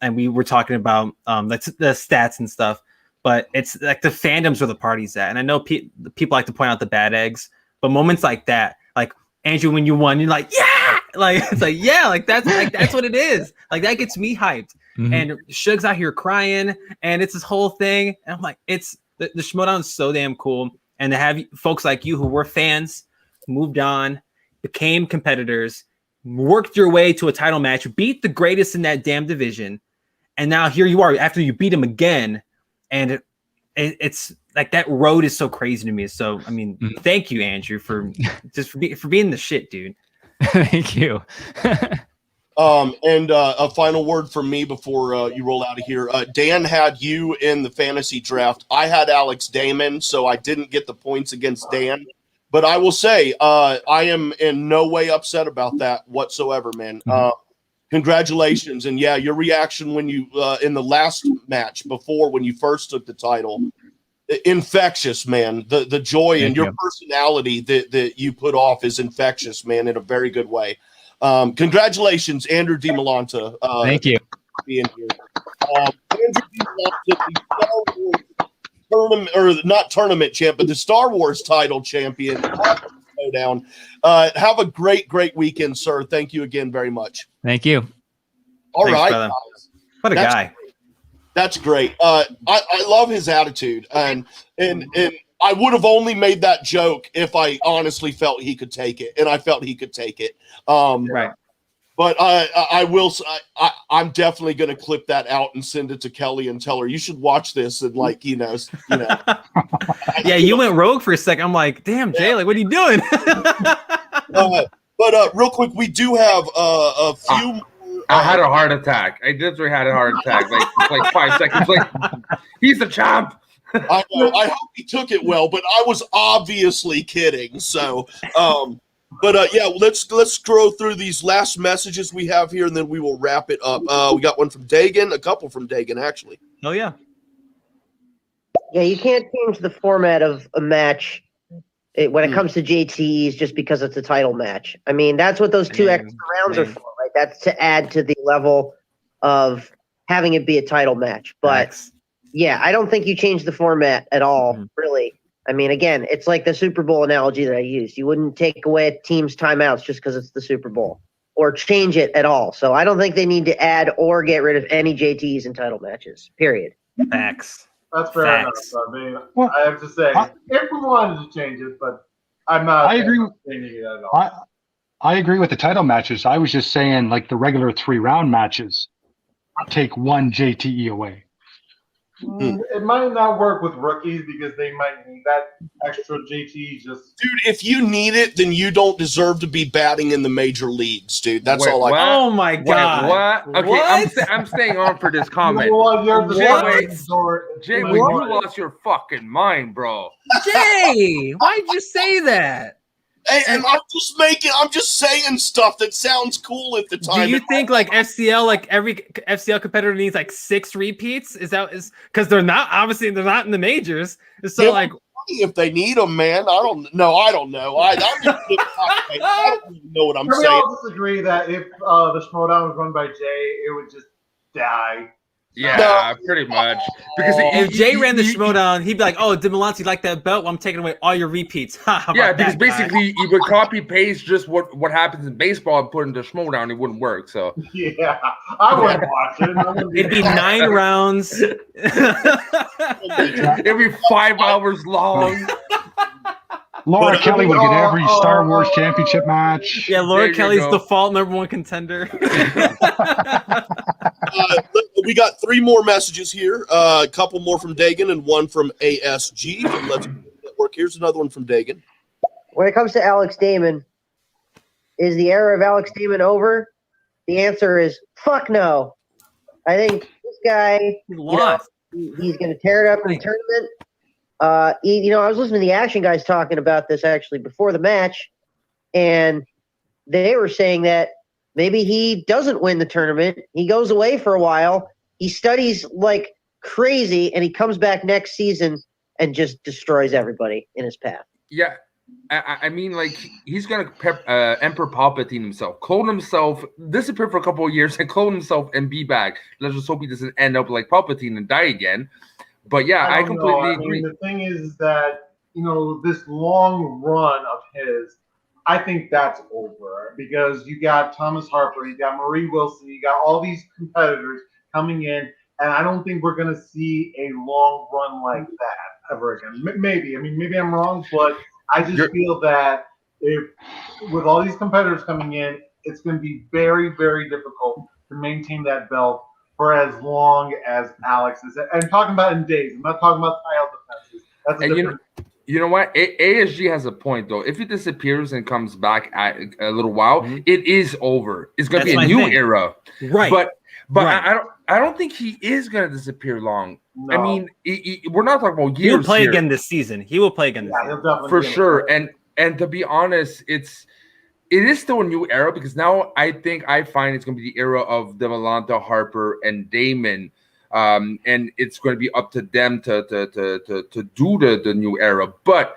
and we were talking about like the stats and stuff. But it's like the fandoms where the party's at. And I know people like to point out the bad eggs, but moments like that, like Andrew, when you won, you're like, yeah, like it's like, yeah, like that's what it is. Like that gets me hyped. Mm-hmm. And Suge's out here crying, and it's this whole thing. And I'm like, it's the Schmoedown is so damn cool. And to have folks like you who were fans, moved on, became competitors, worked your way to a title match, beat the greatest in that damn division, and now here you are after you beat him again. And it's like that road is so crazy to me. So I mean, thank you, Andrew, for being the shit, dude. Thank you. And a final word from me before you roll out of here. Dan had you in the fantasy draft. I had Alex Damon, so I didn't get the points against Dan. But I will say, I am in no way upset about that whatsoever, man. Congratulations. And yeah, your reaction when you, in the last match before, when you first took the title, infectious, man. The joy and your personality that you put off is infectious, man, in a very good way. Congratulations, Andrew Dimalanta. Thank you. Being here. Andrew Dimalanta, tournament, or not tournament champ, but the Star Wars title champion. Schmoedown. Have a great weekend, sir. Thank you again very much. Thank you. All Thanks, right, brother. guys. What a guy. Great. That's great. I love his attitude, and I would have only made that joke if I honestly felt he could take it, and I felt he could take it. Right. But I will. I'm definitely going to clip that out and send it to Kelly and tell her you should watch this and Yeah, you went rogue for a second. I'm like, damn, Jay, like, what are you doing? But real quick, we do have a few. I had a heart attack. I literally had a heart attack. Like 5 seconds. Like he's the champ. I know. I hope he took it well, but I was obviously kidding. So. But yeah, let's scroll through these last messages we have here, and then we will wrap it up. We got one from Dagan, a couple from Dagan, actually. Oh yeah. Yeah, you can't change the format of a match when it comes to JTEs just because it's a title match. I mean, that's what those two extra rounds are for, right? That's to add to the level of having it be a title match. But yeah, I don't think you change the format at all, really. I mean, again, it's like the Super Bowl analogy that I used. You wouldn't take away a team's timeouts just because it's the Super Bowl or change it at all. So I don't think they need to add or get rid of any JTs in title matches, period. Facts. That's fair enough. I mean, I have to say, if we wanted to change it, but I'm not. I agree with changing it at all. I agree with the title matches. I was just saying, like the regular 3-round matches, take one JTE away. It might not work with rookies because they might need that extra JT. Just dude, if you need it, then you don't deserve to be batting in the major leagues, dude. That's all I. Oh my god! What? Okay, I'm staying on for this comment. Jay, you lost your fucking mind, bro. Jay, why'd you say that? And I'm just saying stuff that sounds cool at the time. Do you think like FCL, like every FCL competitor needs like 6 repeats? Is because they're not in the majors? So yeah, like, if they need them, man, I don't know. I don't just I don't even know what I'm saying. We all disagree that if the Schmoedown was run by Jay, it would just die. Yeah, pretty much. Because if Jay ran the Schmoedown, he'd be like, "Oh, Dimalanta, you like that belt? Well, I'm taking away all your repeats." Yeah, because basically you would copy paste just what happens in baseball and put into Schmoedown, it wouldn't work. So yeah, I wouldn't watch it. It'd be 9 rounds. It'd be 5 hours long. Laura Kelly would get every Star Wars championship match. Yeah, Laura Kelly's default #1 contender. We got 3 more messages here. A couple more from Dagan and one from ASG from Let's Network. Here's another one from Dagan. When it comes to Alex Damon, is the era of Alex Damon over? The answer is fuck no. I think this guy, he's going to tear it up in the tournament. I was listening to the Action guys talking about this actually before the match, and they were saying that maybe he doesn't win the tournament. He goes away for a while. He studies like crazy, and he comes back next season and just destroys everybody in his path. Yeah. I mean, like, he's gonna Emperor Palpatine himself, clone himself, disappear for a couple of years, and clone himself and be back. Let's just hope he doesn't end up like Palpatine and die again. But yeah, I completely agree. Mean, the thing is that, you know, this long run of his, I think that's over because you got Thomas Harper, you got Marie Wilson, you got all these competitors coming in, and I don't think we're going to see a long run like that ever again. Maybe. I mean, maybe I'm wrong, but I just feel that if with all these competitors coming in, it's going to be very, very difficult to maintain that belt for as long as Alex is. And talking about in days, I'm not talking about title defenses. That's a different. You know what? ASG has a point, though. If he disappears and comes back at a little while, it is over. It's going to be a new era. Right. But I don't think he is going to disappear long. No. I mean, we're not talking about years. He'll play again this season. He will play again this season. For sure. And to be honest, it is still a new era because now I find it's going to be the era of Dimalanta, Harper, and Damon. And it's going to be up to them to do the new era. But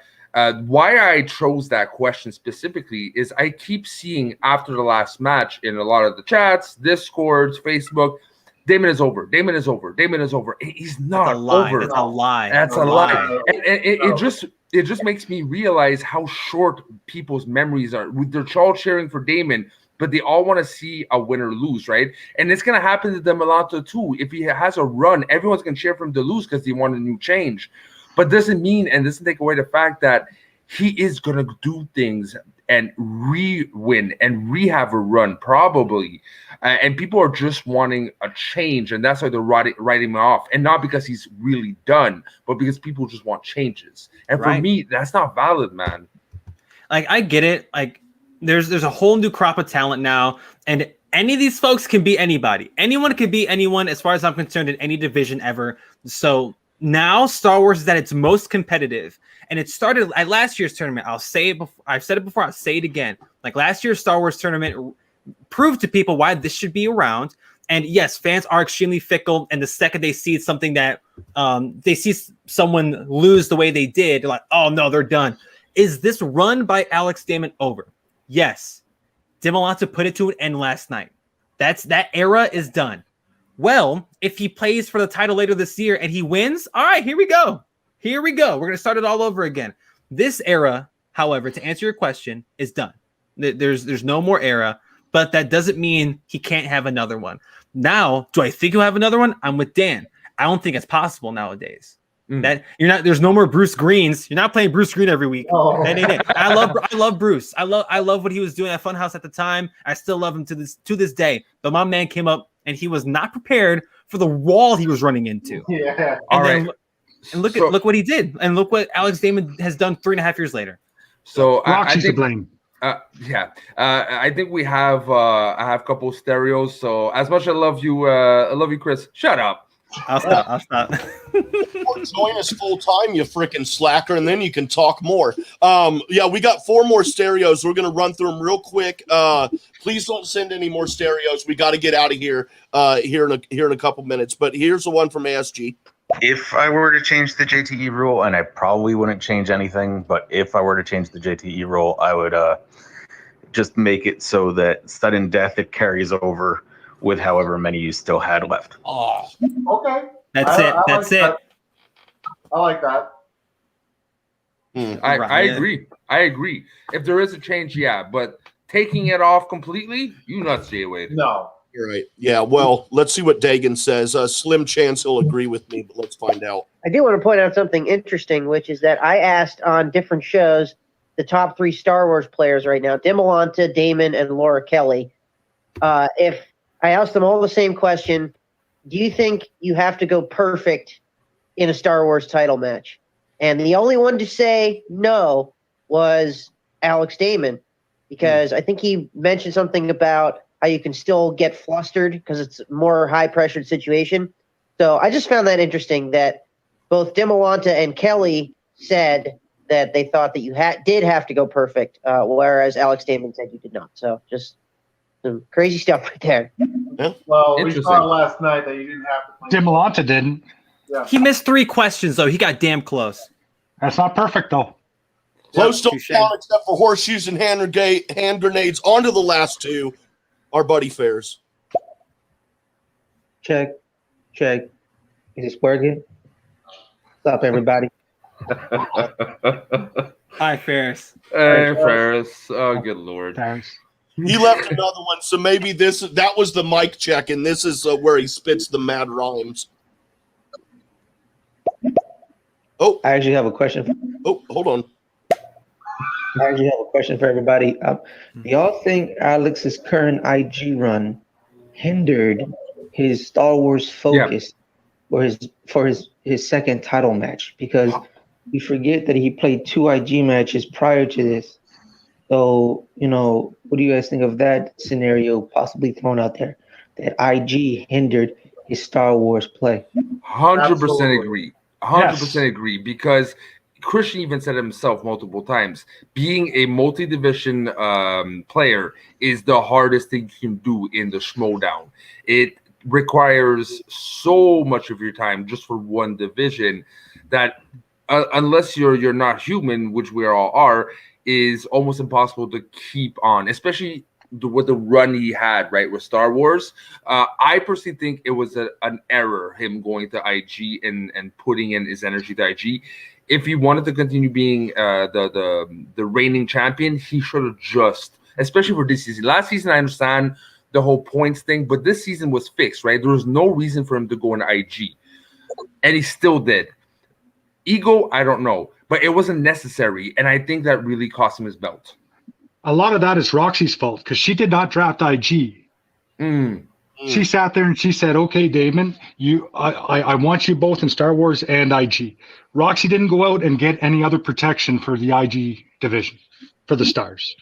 why I chose that question specifically is I keep seeing after the last match in a lot of the chats, Discords, Facebook, Damon is over. Damon is over. Damon is over. He's not over. That's a lie. That's a lie. And it just makes me realize how short people's memories are. They're all cheering for Damon, but they all want to see a winner lose, right? And it's going to happen to Dimalanta too. If he has a run, everyone's going to cheer for him to lose because they want a new change. But doesn't mean and doesn't take away the fact that he is going to do things and re-win and re-have a run probably. And people are just wanting a change, and that's why they're writing him off. And not because he's really done, but because people just want changes. And for me, that's not valid, man. Like, I get it. Like, there's a whole new crop of talent now, and any of these folks can be anybody. Anyone can be anyone, as far as I'm concerned, in any division ever. So now Star Wars is at its most competitive, and it started at last year's tournament. I'll say it before. I've said it before. I'll say it again. Like, last year's Star Wars tournament proved to people why this should be around. And yes, fans are extremely fickle, and the second they see something that they see someone lose the way they did, they're like, oh no, they're done. Is this run by Alex Damon over? Yes. Dimalanta put it to an end last night. That era is done. Well, if he plays for the title later this year and he wins, all right, here we go. Here we go. We're going to start it all over again. This era, however, to answer your question, is done. There's no more era, but that doesn't mean he can't have another one. Now, do I think he'll have another one? I'm with Dan. I don't think it's possible nowadays. That you're not. There's no more Bruce Greens. You're not playing Bruce Green every week. Oh. That ain't it. I love Bruce. I love what he was doing at Funhouse at the time. I still love him to this day. But my man came up and he was not prepared for the wall he was running into. Yeah. And look what he did, and look what Alex Damon has done 3.5 years later. So Roxy's to blame. I think we have I have a couple of stereos. So as much as I love you, Chris. Shut up. I'll stop. Join us full time, you freaking slacker, and then you can talk more. We got 4 more stereos. We're gonna run through them real quick. Please don't send any more stereos. We got to get out of here here in a couple minutes. But here's the one from ASG. If I were to change the JTE rule, and I probably wouldn't change anything, but if I were to change the JTE rule, I would just make it so that sudden death, it carries over with however many you still had left. Oh, okay. That's it. I like that. I agree. I agree. If there is a change, yeah, but taking it off completely, you not stay away. No. You're right. Yeah, well, let's see what Dagan says. Slim chance he'll agree with me, but let's find out. I do want to point out something interesting, which is that I asked on different shows the top 3 Star Wars players right now, Dimalanta, Damon, and Laura Kelly. If I asked them all the same question, do you think you have to go perfect in a Star Wars title match? And the only one to say no was Alex Damon, because I think he mentioned something about how you can still get flustered because it's a more high-pressured situation. So I just found that interesting that both Dimalanta and Kelly said that they thought that you did have to go perfect, whereas Alex Damon said you did not. So just some crazy stuff right there. Yeah. Well, we saw last night that you didn't have to play. Dimalanta didn't. Yeah. He missed 3 questions, though. He got damn close. That's not perfect, though. Close Yep, to touche. count except for horseshoes and hand grenades. On to the last two, our buddy fairs. Check. Is this working? What's up, everybody? Hi, Ferris. Hey, Ferris. Oh, good lord. He left another one, so maybe that was the mic check, and this is where he spits the mad rhymes. Oh, I actually have a question. Oh, hold on. I actually have a question for everybody. Do y'all think Alex's current IG run hindered his Star Wars focus for his second title match? Because we forget that he played 2 IG matches prior to this. So, what do you guys think of that scenario possibly thrown out there? That IG hindered his Star Wars play. 100% agree. 100% agree, because Christian even said it himself multiple times. Being a multi-division player is the hardest thing you can do in the Schmoedown. It requires so much of your time just for one division that unless you're not human, which we all are, is almost impossible to keep on, especially with the run he had, right, with Star Wars. I personally think it was an error, him going to IG and putting in his energy to IG. If he wanted to continue being the reigning champion, he should have just, especially for this season. Last season, I understand the whole points thing, but this season was fixed, right? There was no reason for him to go in IG, and he still did. Ego, I don't know, but it wasn't necessary, and I think that really cost him his belt. A lot of that is Roxy's fault because she did not draft IG. She sat there and she said, "Okay, Damon, I want you both in Star Wars and IG." Roxy didn't go out and get any other protection for the IG division for the Stars.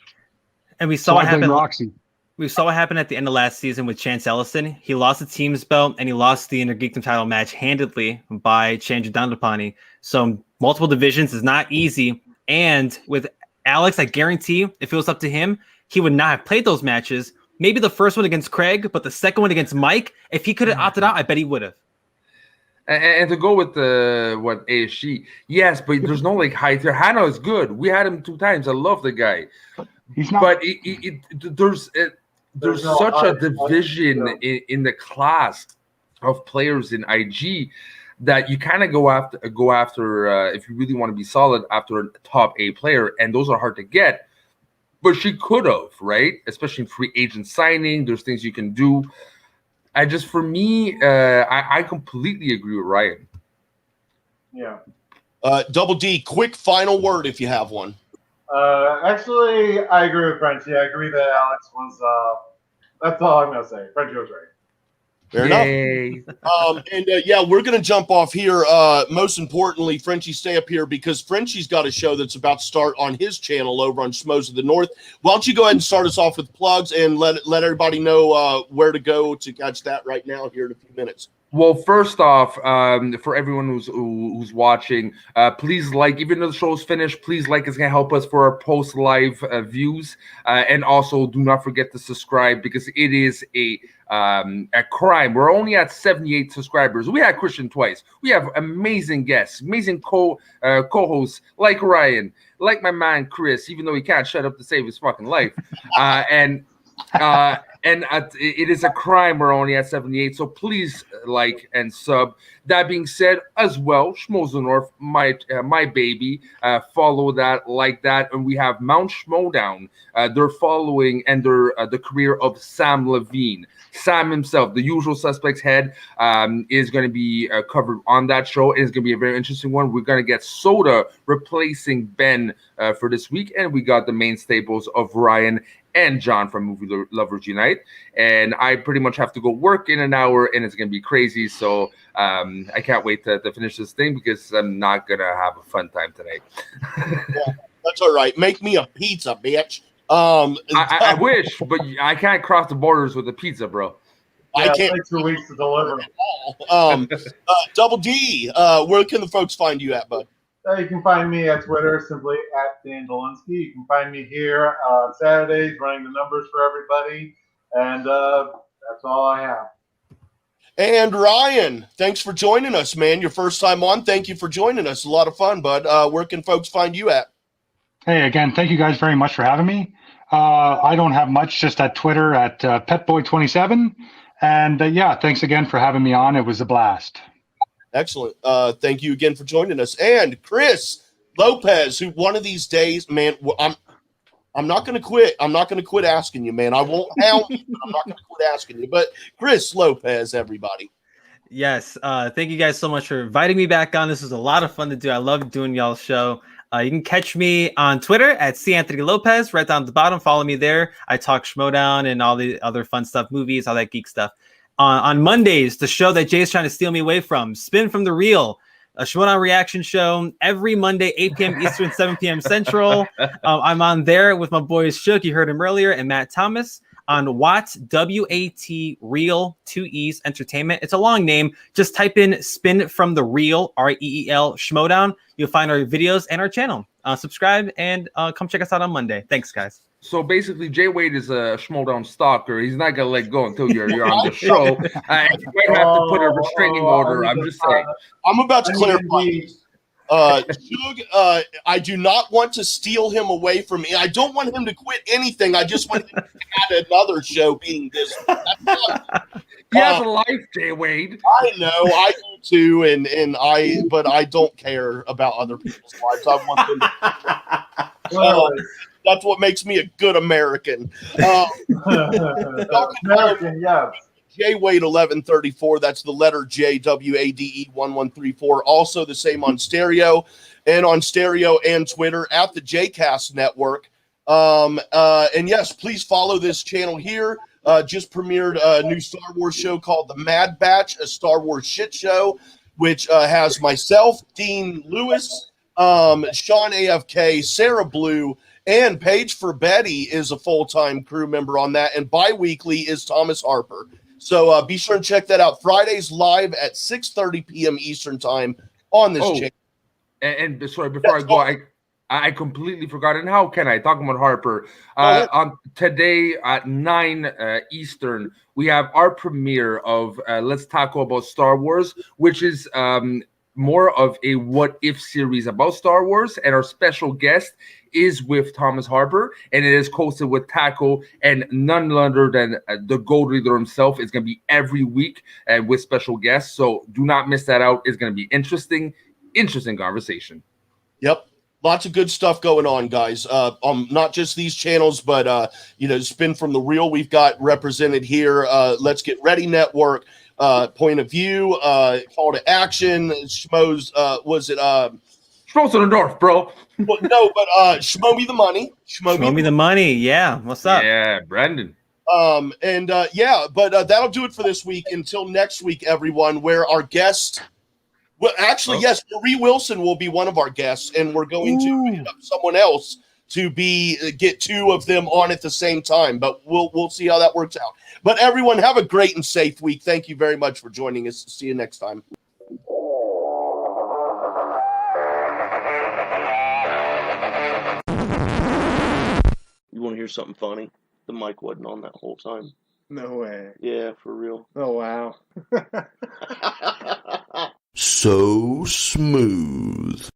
And we saw what happened. Roxy. We saw what happened at the end of last season with Chance Ellison. He lost the team's belt and he lost the Intergeekdom title match handedly by Change Dandapani. So multiple divisions is not easy. And with Alex, I guarantee if it was up to him, he would not have played those matches. Maybe the first one against Craig, but the second one against Mike, if he could have opted out, I bet he would have. And to go with what ASG, yes, but there's no like high tier. Hannah is good. We had him 2 times. I love the guy. He's not. But there's such a division in the class of players in IG that you kind of go after if you really want to be solid after a top A player, and those are hard to get. But she could have, right? Especially in free agent signing, there's things you can do. For me, I completely agree with Ryan. Yeah. Double D, quick final word if you have one. Actually, I agree with Frenchie. I agree that Alex was. That's all I'm gonna say. Frenchie was right. Fair enough. We're going to jump off here. Most importantly, Frenchie, stay up here because Frenchie's got a show that's about to start on his channel over on Schmoes of the North. Why don't you go ahead and start us off with plugs and let everybody know where to go to catch that right now here in a few minutes. Well, first off, for everyone who's watching, please like, even though the show's finished, please like. It's going to help us for our post-live views. And also, do not forget to subscribe because it is a crime. We're only at 78 subscribers. We had Christian twice. We have amazing guests, amazing co-hosts like Ryan, like my man Chris, even though he can't shut up to save his fucking life. It is a crime we're only at 78, so please like and sub. That being said, as well, Schmoes of the North, my baby, follow that, like that, and we have Mount Schmoedown. They're following and they're the career of Sam Levine. Sam himself, the usual suspect's head, is going to be covered on that show. It's going to be a very interesting one. We're going to get Soda replacing Ben for this week, and we got the main staples of Ryan and John from Movie Lovers Unite. And I pretty much have to go work in an hour, and it's going to be crazy. So I can't wait to finish this thing because I'm not going to have a fun time tonight. Yeah, that's all right. Make me a pizza, bitch. I wish, but I can't cross the borders with a pizza, bro. Yeah, I can't. It takes 2 weeks to deliver. Double D, where can the folks find you at, bud? You can find me at Twitter, simply at Dan Dolinsky. You can find me here on Saturdays running the numbers for everybody. And that's all I have. And Ryan, thanks for joining us, man. Your first time on. Thank you for joining us. A lot of fun, bud. Where can folks find you at? Hey, again, thank you guys very much for having me. I don't have much, just at Twitter at petboy27. And yeah, thanks again for having me on. It was a blast. Excellent. Thank you again for joining us. And Chris Lopez, who one of these days, man, I'm not going to quit. I'm not going to quit asking you, man. I won't hound you, but I'm not going to quit asking you. But Chris Lopez, everybody. Yes. Thank you guys so much for inviting me back on. This was a lot of fun to do. I love doing y'all's show. You can catch me on Twitter at C. Anthony Lopez, right down at the bottom. Follow me there. I talk Schmoedown and all the other fun stuff, movies, all that geek stuff. On Mondays, the show that Jay's trying to steal me away from, Spin from the Reel, a Schmoedown reaction show every Monday, 8 p.m. Eastern, 7 p.m. Central. I'm on there with my boys Shook, you heard him earlier, and Matt Thomas on Watt, W-A-T, Reel, 2 E's, Entertainment. It's a long name. Just type in Spin from the Reel, R-E-E-L, Schmoedown. You'll find our videos and our channel. Subscribe and come check us out on Monday. Thanks, guys. So basically, Jay Wade is a Schmoedown stalker. He's not gonna let go until you're on the show. You might have to put a restraining order. I'm just saying. I'm about to clarify. Shug, I do not want to steal him away from me. I don't want him to quit anything. I just want him to add another show being this one. He has a life, Jay Wade. I know, I do too, but I don't care about other people's lives. I want them to that's what makes me a good American. American, yeah. J Wade 1134. That's the letter J, WADE 1134. Also the same on stereo and Twitter at the Jcast Network. And yes, please follow this channel here. Just premiered a new Star Wars show called The Mad Batch, a Star Wars shit show, which has myself, Dean Lewis, Sean AFK, Sarah Blue, and Paige for Betty is a full-time crew member on that. And bi-weekly is Thomas Harper. So be sure and check that out. Fridays live at 6:30 p.m. Eastern time on this channel. And sorry, before I go, I completely forgot. And how can I? Talking about Harper. On today at 9 Eastern, we have our premiere of Let's Talk About Star Wars, which is more of a what-if series about Star Wars. And our special guest is with Thomas Harper, and it is hosted with Taco and none other than the Gold Leader himself. It's going to be every week with special guests, so do not miss that out. It's going to be interesting conversation. Yep. Lots of good stuff going on, guys. Not just these channels, but Spin from the Reel we've got represented here. Let's Get Ready Network, Point of View, Call to Action, Schmoes, was it Schmoes to the North, bro. Well, no, but Schmo Me the Money. Schmo Me the Money. Yeah. What's up? Yeah, Brandon. But that'll do it for this week. Until next week, everyone, where our guest, well, actually, yes, Marie Wilson will be one of our guests, and we're going to hit up someone else to get two of them on at the same time. But we'll see how that works out. But everyone, have a great and safe week. Thank you very much for joining us. See you next time. You want to hear something funny? The mic wasn't on that whole time. No way. Yeah, for real. Oh, wow. So smooth.